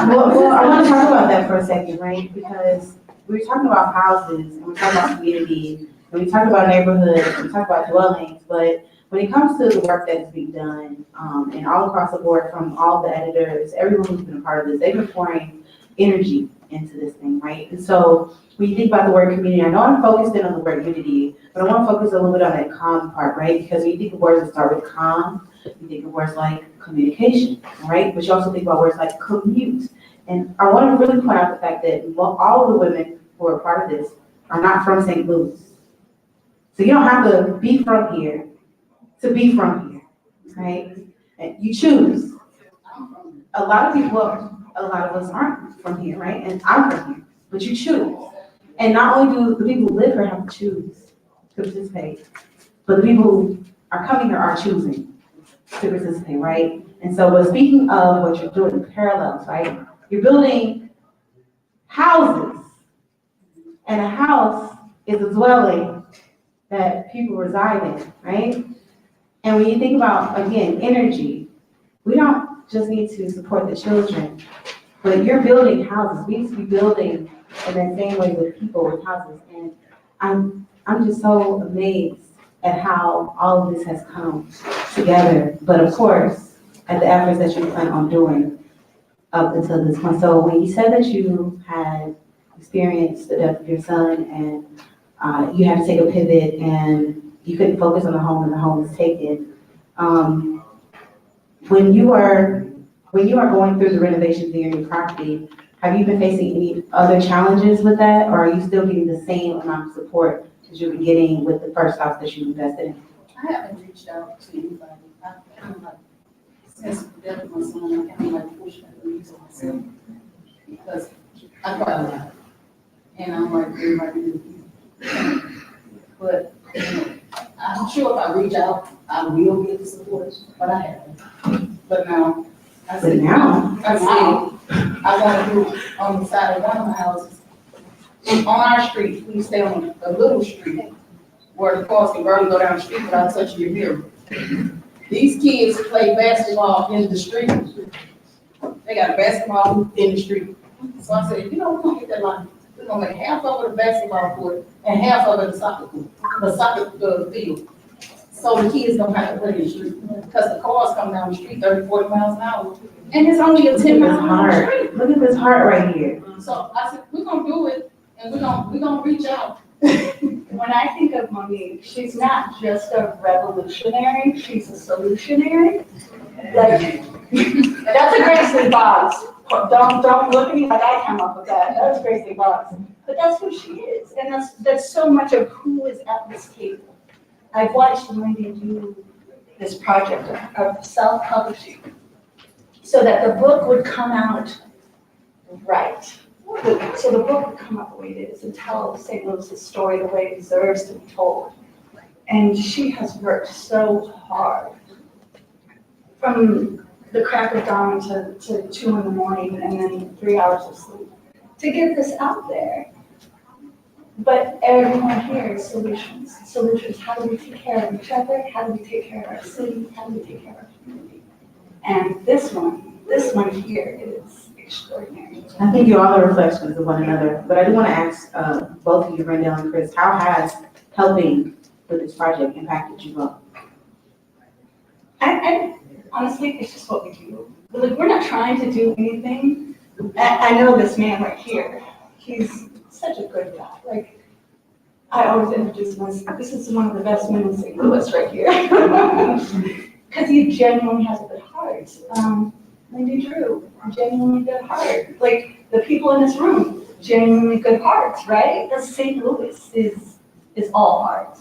Well, I want to talk about that for a second, right? Because we're talking about houses, and we're talking about community, and we talk about neighborhoods, and we talk about dwellings, but when it comes to the work that is being done, and all across the board from all the editors, everyone who's been a part of this, they've been pouring energy into this thing, right? And so when you think about the word community, I know I'm focused in on the word unity, but I want to focus a little bit on that calm part, right? Because when you think of words that start with calm, you think of words like communication, right? But you also think about words like commute. And I want to really point out the fact that all of the women who are part of this are not from St. Louis. So you don't have to be from here to be from here, right? And you choose. A lot of us aren't from here, right? And I'm from here, but you choose. And not only do the people who live here have to choose to participate, but the people who are coming here are choosing to participate, right? And so, but speaking of what you're doing, parallels, right? You're building houses And a house is a dwelling that people reside in, right? And when you think about, again, energy, we don't just need to support the children, but you're building houses. We need to be building in that same way with people with houses. And I'm just so amazed at how all of this has come together. But of course, at the efforts that you plan on doing up until this point. So when you said that you had experienced the death of your son and you had to take a pivot and you couldn't focus on the home and the home was taken, when you are going through the renovations in your new property, have you been facing any other challenges with that, or are you still getting the same amount of support that you were getting with the first house that you invested in? I haven't reached out to anybody. I kind of like, since the death of my son, I kind of like pushed back the reason myself. Because I cry a lot. And I'm like, everybody do. But, you know, I'm sure if I reach out, I will get the support, but I haven't. But now, I see, I gotta do it on the side of one of my houses. On our street, we stay on a little street where the cars can barely go down the street without touching your mirror. These kids play basketball in the street. They got a basketball hoop in the street. So I said, you know, we're gonna get that line. We're gonna make half of it a basketball court and half of it a soccer court, a soccer field. So the kids don't have to play in the street, because the cars come down the street 30, 40 miles an hour. And it's only a 10-mile street. Look at this heart right here. So I said, we're gonna do it, and we're gonna reach out. When I think of Monique, she's not just a revolutionary, she's a solutionary. Like, that's a Gracie Boggs. Don't look at me like I came up with that. That's Gracie Boggs. But that's who she is, and that's so much of who is at this table. I've watched Lindy do this project of self-publishing so that the book would come out right. So the book would come out the way it is and tell St. Louis's story the way it deserves to be told. And she has worked so hard from the crack of dawn to 2 in the morning and then 3 hours of sleep to get this out there. But everyone here is solutions. Solutions. How do we take care of each other? How do we take care of our city? How do we take care of our community? And this one here is extraordinary. I think you all are reflections of one another, but I do want to ask both of you, Brenda and Chris, how has helping with this project impacted you both? I honestly, it's just what we do. Like, we're not trying to do anything. I know this man right here. He's such a good guy. Like, I always introduce myself. This is one of the best men in St. Louis right here. Because he genuinely has a good heart. Lindy Drew, genuinely good heart. Like, the people in this room, genuinely good hearts, right? That's St. Louis is all heart.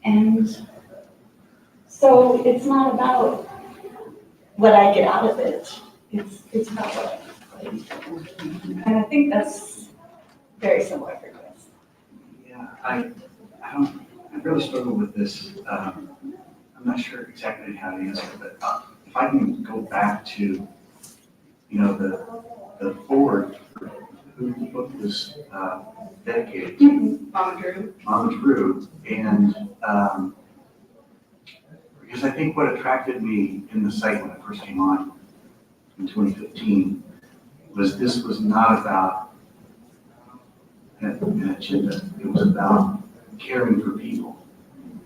And so it's not about what I get out of it. It's about what I play. And I think that's very similar for Chris. Yeah, I really struggle with this. I'm not sure exactly how to answer, but if I can go back to, the board who the book was dedicated to, Mama Drew, and because I think what attracted me in the site when I first came on in 2015 was this was not about an agenda. It was about caring for people.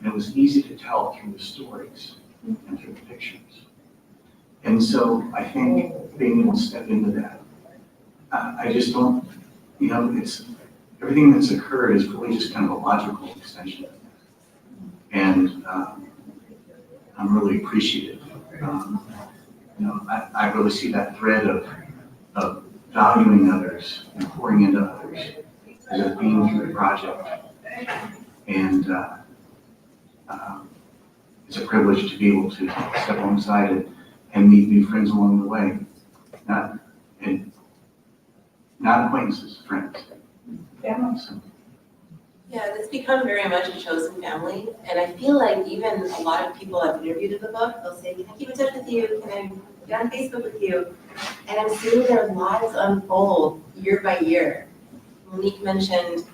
And it was easy to tell through the stories and through the pictures. And so I think being able to step into that, I just don't, it's everything that's occurred is really just kind of a logical extension of that. And I'm really appreciative. I really see that thread of valuing others and pouring into others as a theme through the project. And it's a privilege to be able to step alongside and meet new friends along the way. Not acquaintances, friends. Family. So, Yeah, it's become very much a chosen family, and I feel like even a lot of people I've interviewed in the book, they'll say, can I keep in touch with you? Can I get on Facebook with you? And I'm seeing their lives unfold year by year. Monique mentioned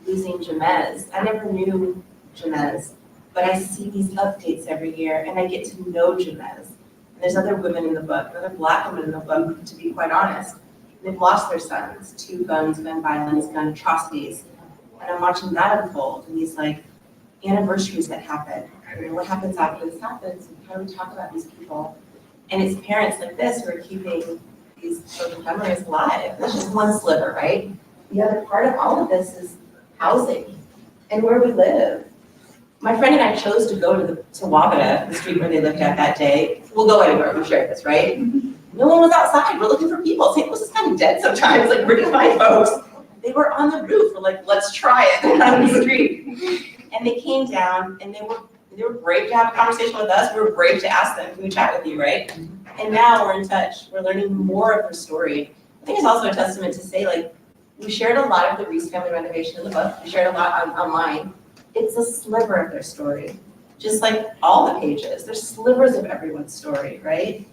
losing Jamez. I never knew Jamez, but I see these updates every year and I get to know Jamez. And there's other women in the book, other Black women in the book, to be quite honest. They've lost their sons to guns, gun violence, gun atrocities. And I'm watching that unfold and these like anniversaries that happen. You know, what happens after this happens? And how do we talk about these people? And it's parents like this who are keeping these children's memories alive. That's just one sliver, right? The other part of all of this is housing and where we live. My friend and I chose to go to Wabata, the street where they lived at that day. We'll go anywhere, we've shared this, right? No one was outside, we're looking for people. St. Louis is kind of dead sometimes, like where do you find folks? They were on the roof, we're like, let's try it on the street. And they came down and they were brave to have a conversation with us. We were brave to ask them, can we chat with you, right? And now we're in touch. We're learning more of her story. I think it's also a testament to say, like, we shared a lot of the Reese family renovation in the book. We shared a lot online. It's a sliver of their story. Just like all the pages, there's slivers of everyone's story, right?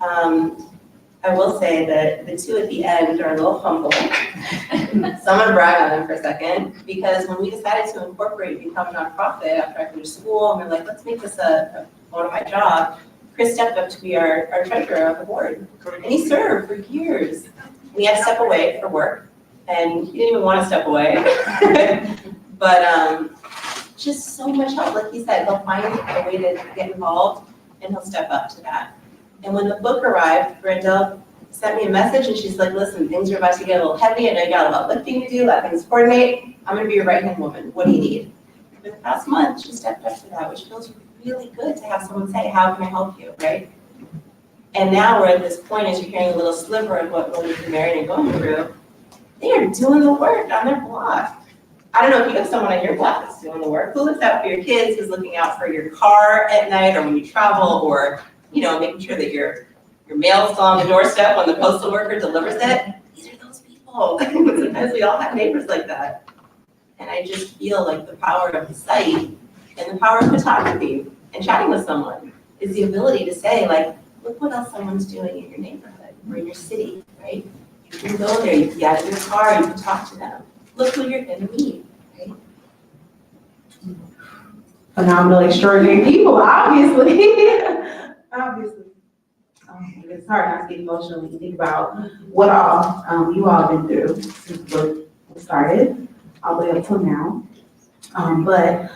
I will say that the two at the end are a little humble. So I'm gonna brag on them for a second, because when we decided to incorporate become a nonprofit after I finished school, and we're like, let's make this a bona fide job, Chris stepped up to be our treasurer of the board. And he served for years. And he had to step away for work, and he didn't even want to step away. But just so much help. Like he said, he'll find a way to get involved, and he'll step up to that. And when the book arrived, Brenda sent me a message and she's like, listen, things are about to get a little heavy. I know you got a lot of lifting to do, a lot of things to coordinate. I'm gonna be your right-hand woman. What do you need? For the past month, she stepped up to that, which feels really good to have someone say, how can I help you, right? And now we're at this point, as you're hearing a little sliver of what women are married and going through, they are doing the work on their block. I don't know if you have someone on your block that's doing the work. Who looks out for your kids, who's looking out for your car at night or when you travel, or making sure that your mail's still on the doorstep when the postal worker delivers it. These are those people. Sometimes we all have neighbors like that. And I just feel like the power of the site and the power of photography and chatting with someone is the ability to say, like, look what else someone's doing in your neighborhood or in your city, right? You can go there, you can get out of your car, you can talk to them. Look who you're gonna meet, right? Phenomenal, extraordinary people, obviously. Obviously. It's hard not to get emotional when you think about what all you all have been through since the book started, all the way up till now. But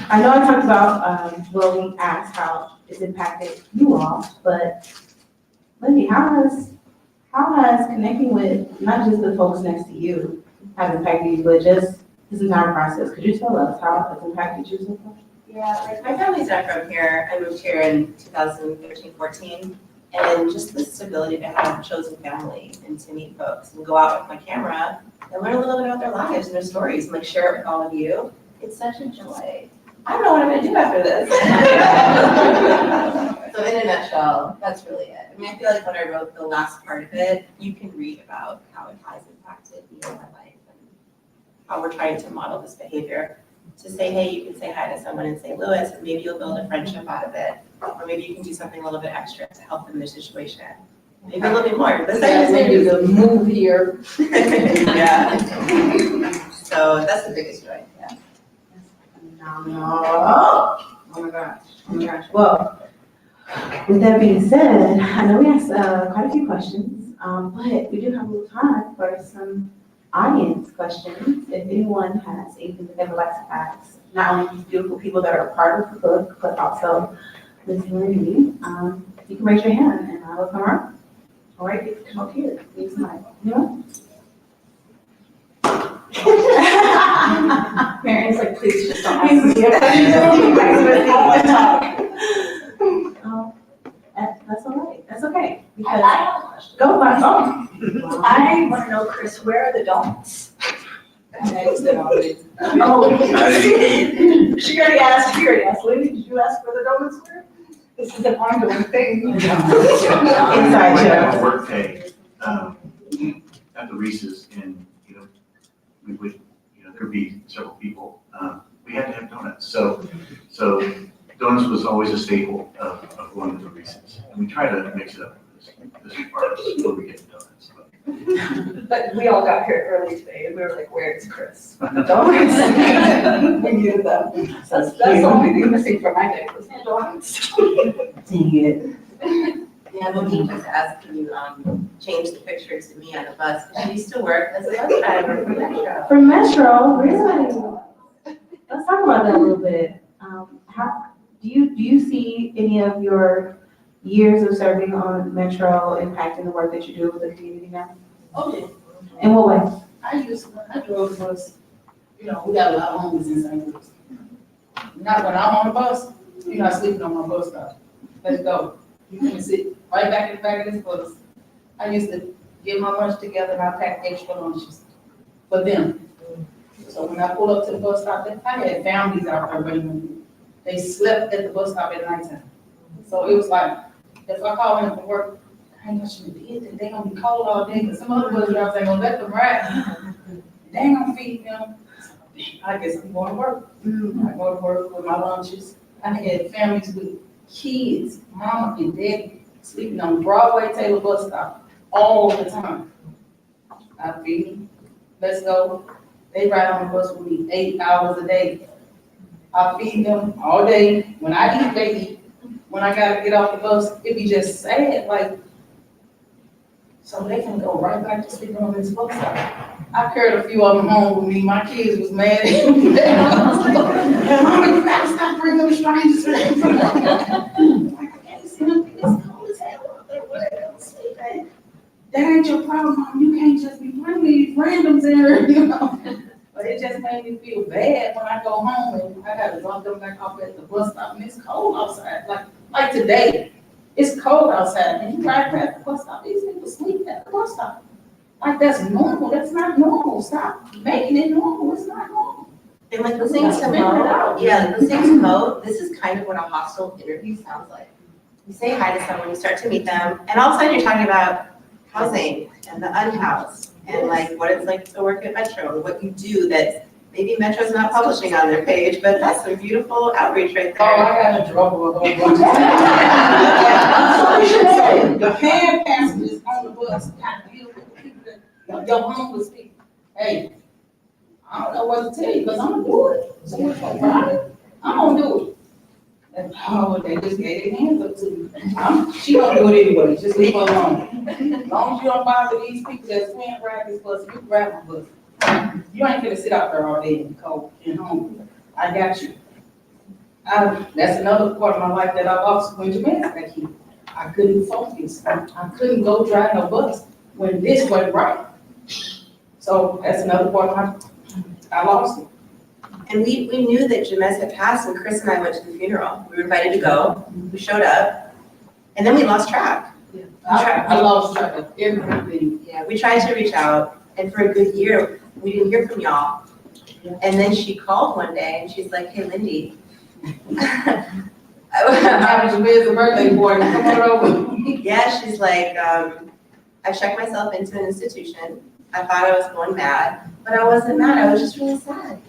I know I talked about, we asked how it's impacted you all, but Lindy, how has connecting with not just the folks next to you have impacted you, but just this entire process? Could you tell us how it's impacted you so far? Yeah, like my family's not from here. I moved here in 2013, 14. And just the stability to have a chosen family and to meet folks and go out with my camera and learn a little bit about their lives and their stories and like share it with all of you. It's such a joy. I don't know what I'm gonna do after this. So in a nutshell, that's really it. I mean, I feel like when I wrote the last part of it, you can read about how it has impacted me in my life and how we're trying to model this behavior. To say, hey, you can say hi to someone in St. Louis and maybe you'll build a friendship out of it. Or maybe you can do something a little bit extra to help them in their situation. Maybe a little bit more. But Maybe to move here. Yeah. So that's the biggest joy, yeah. Oh my gosh. Well, with that being said, I know we asked quite a few questions, but we do have a little time for some audience questions. If anyone has anything that they would like to ask, not only these beautiful people that are a part of the book, but also Ms. Lindy, you can raise your hand and I will come around. All right, you can come up here. Leave some Parents, like, please just don't ask me. That's all right. That's okay. Because I have a question. go by phone. I want to know, Chris, where are the donuts? She already asked. Lindy, did you ask where the donuts were? This is an ongoing thing. Inside joke. Work day at the Reese's, and we would, there'd be several people. We had to have donuts, so donuts was always a staple of going to the Reese's, and we try to mix it up this part when we get donuts. But But we all got here early today and we were like, where is Chris? Donuts. We needed them. So that's the only thing missing from my day was donuts. Dang it. Yeah, Monique just asked, can you, change the picture to me on the bus? She used to work as a bus driver for Metro. For Metro, really? Let's talk about that a little bit. How, do you see any of your years of serving on Metro impacting the work that you do with the community now? Oh, yeah. In what way? I drove the bus, we got a lot of homies in St. Louis. Not when I'm on the bus, you're not sleeping on my bus stop. Let's go. You can sit right back in the back of this bus. I used to get my lunch together and I packed extra lunches for them. So when I pulled up to the bus stop, I had families out there waiting on me. They slept at the bus stop at nighttime. So it was like, if I call in from work, I ain't gonna shoot the kids, they gonna be cold all day, because some other bus drivers ain't gonna let them ride. They ain't gonna feed them. I guess I'm going to work. I go to work with my lunches. I had families with kids, mama and daddy, sleeping on Broadway Taylor bus stop all the time. I feed them. Let's go. They ride on the bus with me 8 hours a day. I feed them all day. When I eat, they eat. When I gotta get off the bus, it be just sad, like, so they can go right back to sleeping on this bus stop. I carried a few of them home with me. My kids was mad at me. I was like, Mama, you gotta stop bringing them strangers in. I can't see them. It's cold as hell. That ain't your problem, Mom. You can't just be bringing these randoms in here, But it just made me feel bad when I go home and I gotta drop them back off at the bus stop and it's cold outside. Like today, it's cold outside and you ride past the bus stop, these people sleep at the bus stop. Like that's normal, that's not normal. Stop making it normal, it's not normal. And like listening to Mo, listening to Mo, this is kind of what a hostile interview sounds like. You say hi to someone, you start to meet them, and all of a sudden you're talking about housing and the unhoused and like what it's like to work at Metro, what you do that maybe Metro's not publishing on their page, but that's some beautiful outreach right there. Oh, I got in trouble a whole bunch of times. The pan passengers on the bus got to deal with the people that, your homeless people. Hey, I don't know what to tell you, because I'm gonna do it. So what's gonna buy it? I'm gonna do it. And, they just gave their hands up to me. She don't do it anyway, just leave her alone. As long as you don't bother these people that's can't ride this bus, you grab my bus. You ain't gonna sit out there all day in the cold and hungry. I got you. That's another part of my life that I lost when Jamaica got here. I couldn't focus. I couldn't go drive no bus when this wasn't right. So that's another part of I lost it. And we knew that Jamez had passed, and Chris and I went to the funeral. We were invited to go. We showed up, and then we lost track. Yeah. I lost track of everything. Yeah, we tried to reach out, and for a good year, we didn't hear from y'all. Yeah. And then she called one day, and she's like, "Hey, Lindy." Having Jamez's birthday party, come on over. Yeah, she's like, I checked myself into an institution. I thought I was going mad, but I wasn't mad. I was just really sad.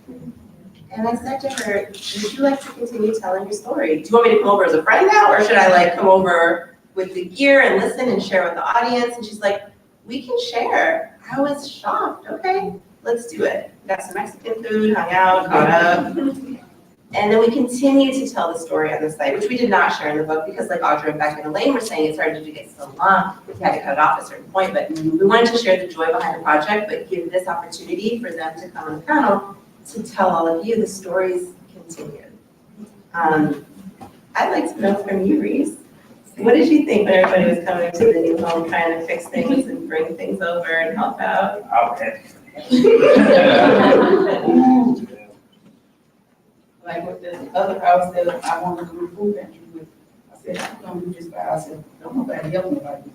And I said to her, would you like to continue telling your story? Do you want me to come over as a friend now, or should I like come over with the gear and listen and share with the audience? And she's like, we can share. I was shocked. Okay, let's do it. Got some Mexican food, hung out, caught up. And then we continued to tell the story on the site, which we did not share in the book because like Audra and Beck and Elaine were saying, it started to get so long, we had to cut it off at a certain point, but we wanted to share the joy behind the project, but give this opportunity for them to come on the panel to tell all of you the stories continued. I'd like to know from you, Reese, what did you think when everybody was coming to the new home trying to fix things and bring things over and help out? Okay. Like with the other house that I wanted to do food pantry with, I said, I'm gonna do this by I said, don't nobody help me like this.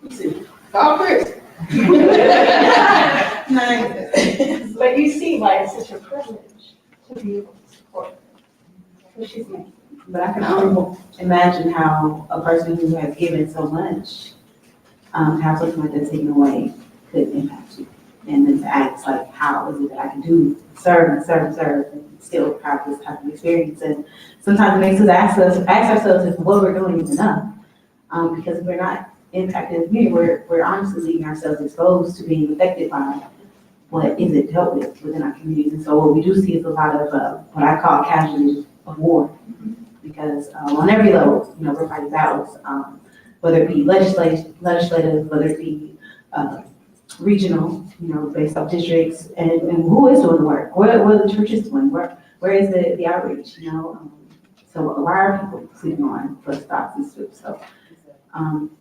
He said, call Chris. Nice. But you see why it's such a privilege to be able to support what she's making. But I can only imagine how a person who has given so much, to have something like that taken away could impact you. And then to ask like, how is it that I can do serve and still have this type of experience? And sometimes it makes us ask ourselves if what we're doing is enough. Because we're not impact in the community, we're honestly leaving ourselves exposed to being affected by what isn't dealt with within our communities. And so what we do see is a lot of what I call casualties of war. Because on every level, we're fighting battles, whether it be legislative, whether it be regional, based off districts, and who is doing the work? What are the churches doing? Where is the outreach? So why are people sleeping on first thoughts and stuff? So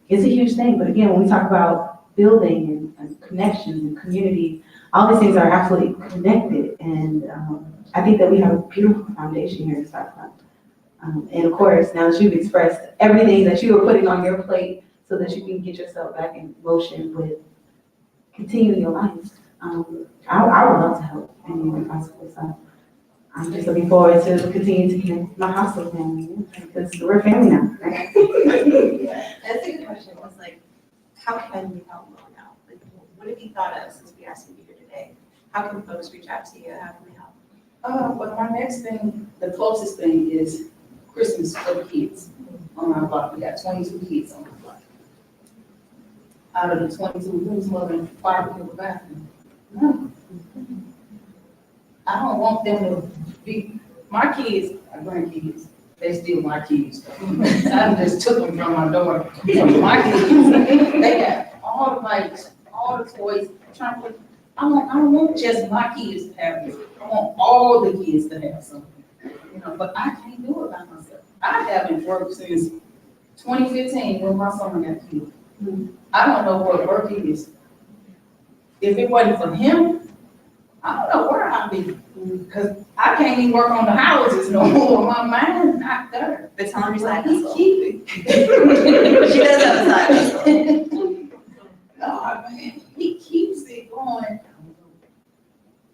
it's a huge thing. But again, when we talk about building and connections and community, all these things are absolutely connected. And I think that we have a beautiful foundation here to start from. And of course, now that you've expressed everything that you were putting on your plate so that you can get yourself back in motion with continuing your life, I would love to help in any way possible. So I'm just looking forward to continue to connect with my hostel family because we're family now. That's a good question. Was like, how can we help more now? Like, what have you thought of since we asked you here today? How can folks reach out to you? How can we help? But my next thing, the closest thing is Christmas for the kids on our block. We got 22 kids on the block. Out of the 22, who's more than 5 people bathroom? No. I don't want them to be, my kids are grandkids. They still my kids. I just took them from my daughter. My kids, they got all the bikes, all the toys. I don't want just my kids to have this. I want all the kids to have something. But I can't do it by myself. I haven't worked since 2015 when my son got killed. I don't know what work is. If it wasn't for him, I don't know where I'd be. Because I can't even work on the houses no more. My mind's not there. But tell him your side He hustle. keep it. She does have a side hustle. No, man, he keeps it going.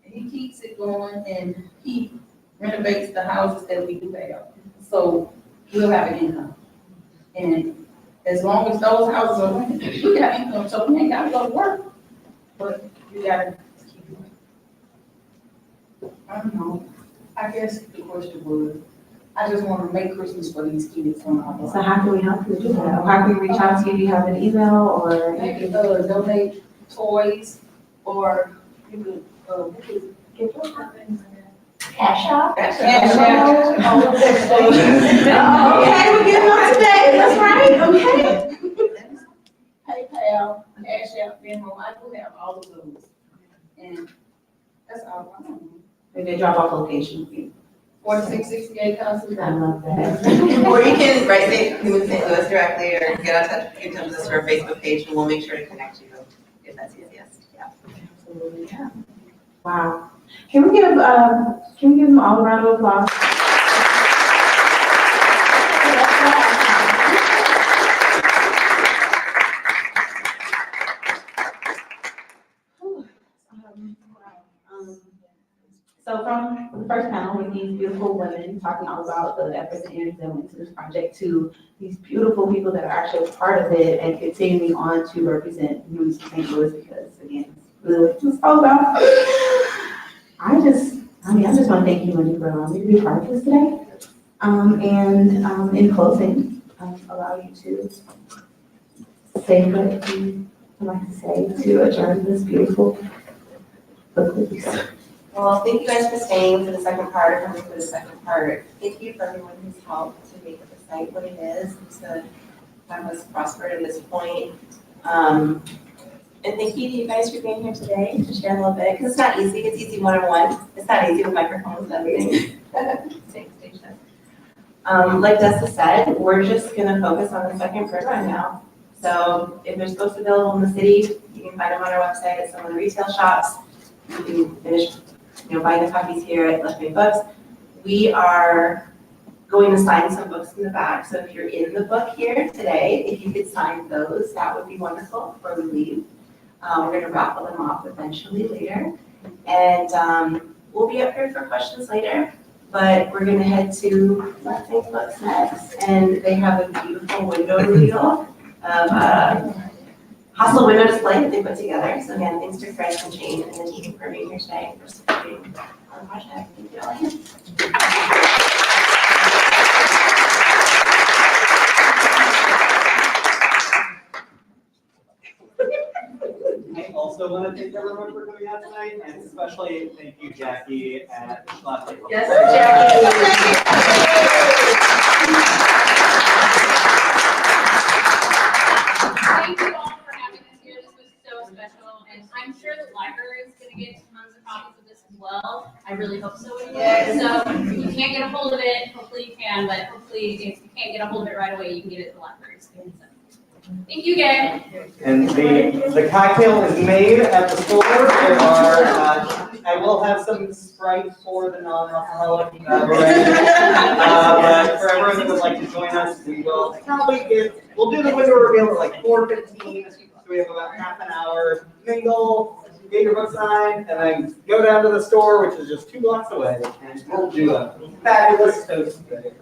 He keeps it going and he renovates the houses that we do have. So we'll have an income. And as long as those houses are rented, we got income, so we ain't gotta go to work. But you gotta keep it. I don't know. I guess the question was, I just want to make Christmas for these kids from our block. So how can we help you do that? Or how can we reach out to you? Do you have an email or? They could donate toys or you could, Cash out? Cash out. Oh, Okay, we're getting on today. That's right. Okay. PayPal, Cash App, Venmo, I do have all of those. And that's all I know. Maybe they drop off location for you. 4668 Council. I love that. Or you can write St. Louis directly or get in touch with us through our Facebook page and we'll make sure to connect you if that's easiest. Yeah. Absolutely. Yeah. Wow. Can we give them all a round of applause? So from the first panel with these beautiful women talking all about the efforts and energy that went into this project to these beautiful people that are actually part of it and continuing on to represent News of St. Louis because again, it's really what it's all about. I just want to thank you, Lindy, for allowing me to be part of this today. And in closing, allow you to say what you would like to say to adjourn this beautiful book release. Well, thank you guys for staying for the second part, coming for the second part. Thank you for everyone who's helped to make the site what it is, to have us prosper at this point. And thank you to you guys for being here today to share a little bit, because it's not easy. It's easy one-on-one. It's not easy with microphones and everything. Thanks, Station. Like Desta said, we're just going to focus on the second program now. So if there's books available in the city, you can find them on our website at some of the retail shops. You can finish buying the copies here at Leffell Books. We are going to sign some books in the back. So if you're in the book here today, if you could sign those, that would be wonderful before we leave. We're going to raffle them off eventually later. And we'll be up here for questions later, but we're going to head to Leffell Books next. And they have a beautiful window reveal of hostel window display that they put together. So again, thanks to Chris and Jane and the team for being here today and for supporting our project. Thank you, Elaine. also want to thank everyone for coming out tonight, and especially thank you, Jackie, at Schlafly Public Yes, Library. Thank you all for having us here. This was so special, and I'm sure the library is gonna get tons of copies of this as well. I really hope so anyway. So if you can't get a hold of it, hopefully you can, but hopefully if you can't get a hold of it right away, you can get it at the library soon. So, thank you, Gabe. And the cocktail is made at the store. There are, I will have some Sprite for the non-alcoholic variety. But for everyone that would like to join us, we will we'll do the window reveal at like 4:15. So we have about half an hour, mingle, get your book signed, and then go down to the store, which is just 2 blocks away, and we'll do a fabulous toast today.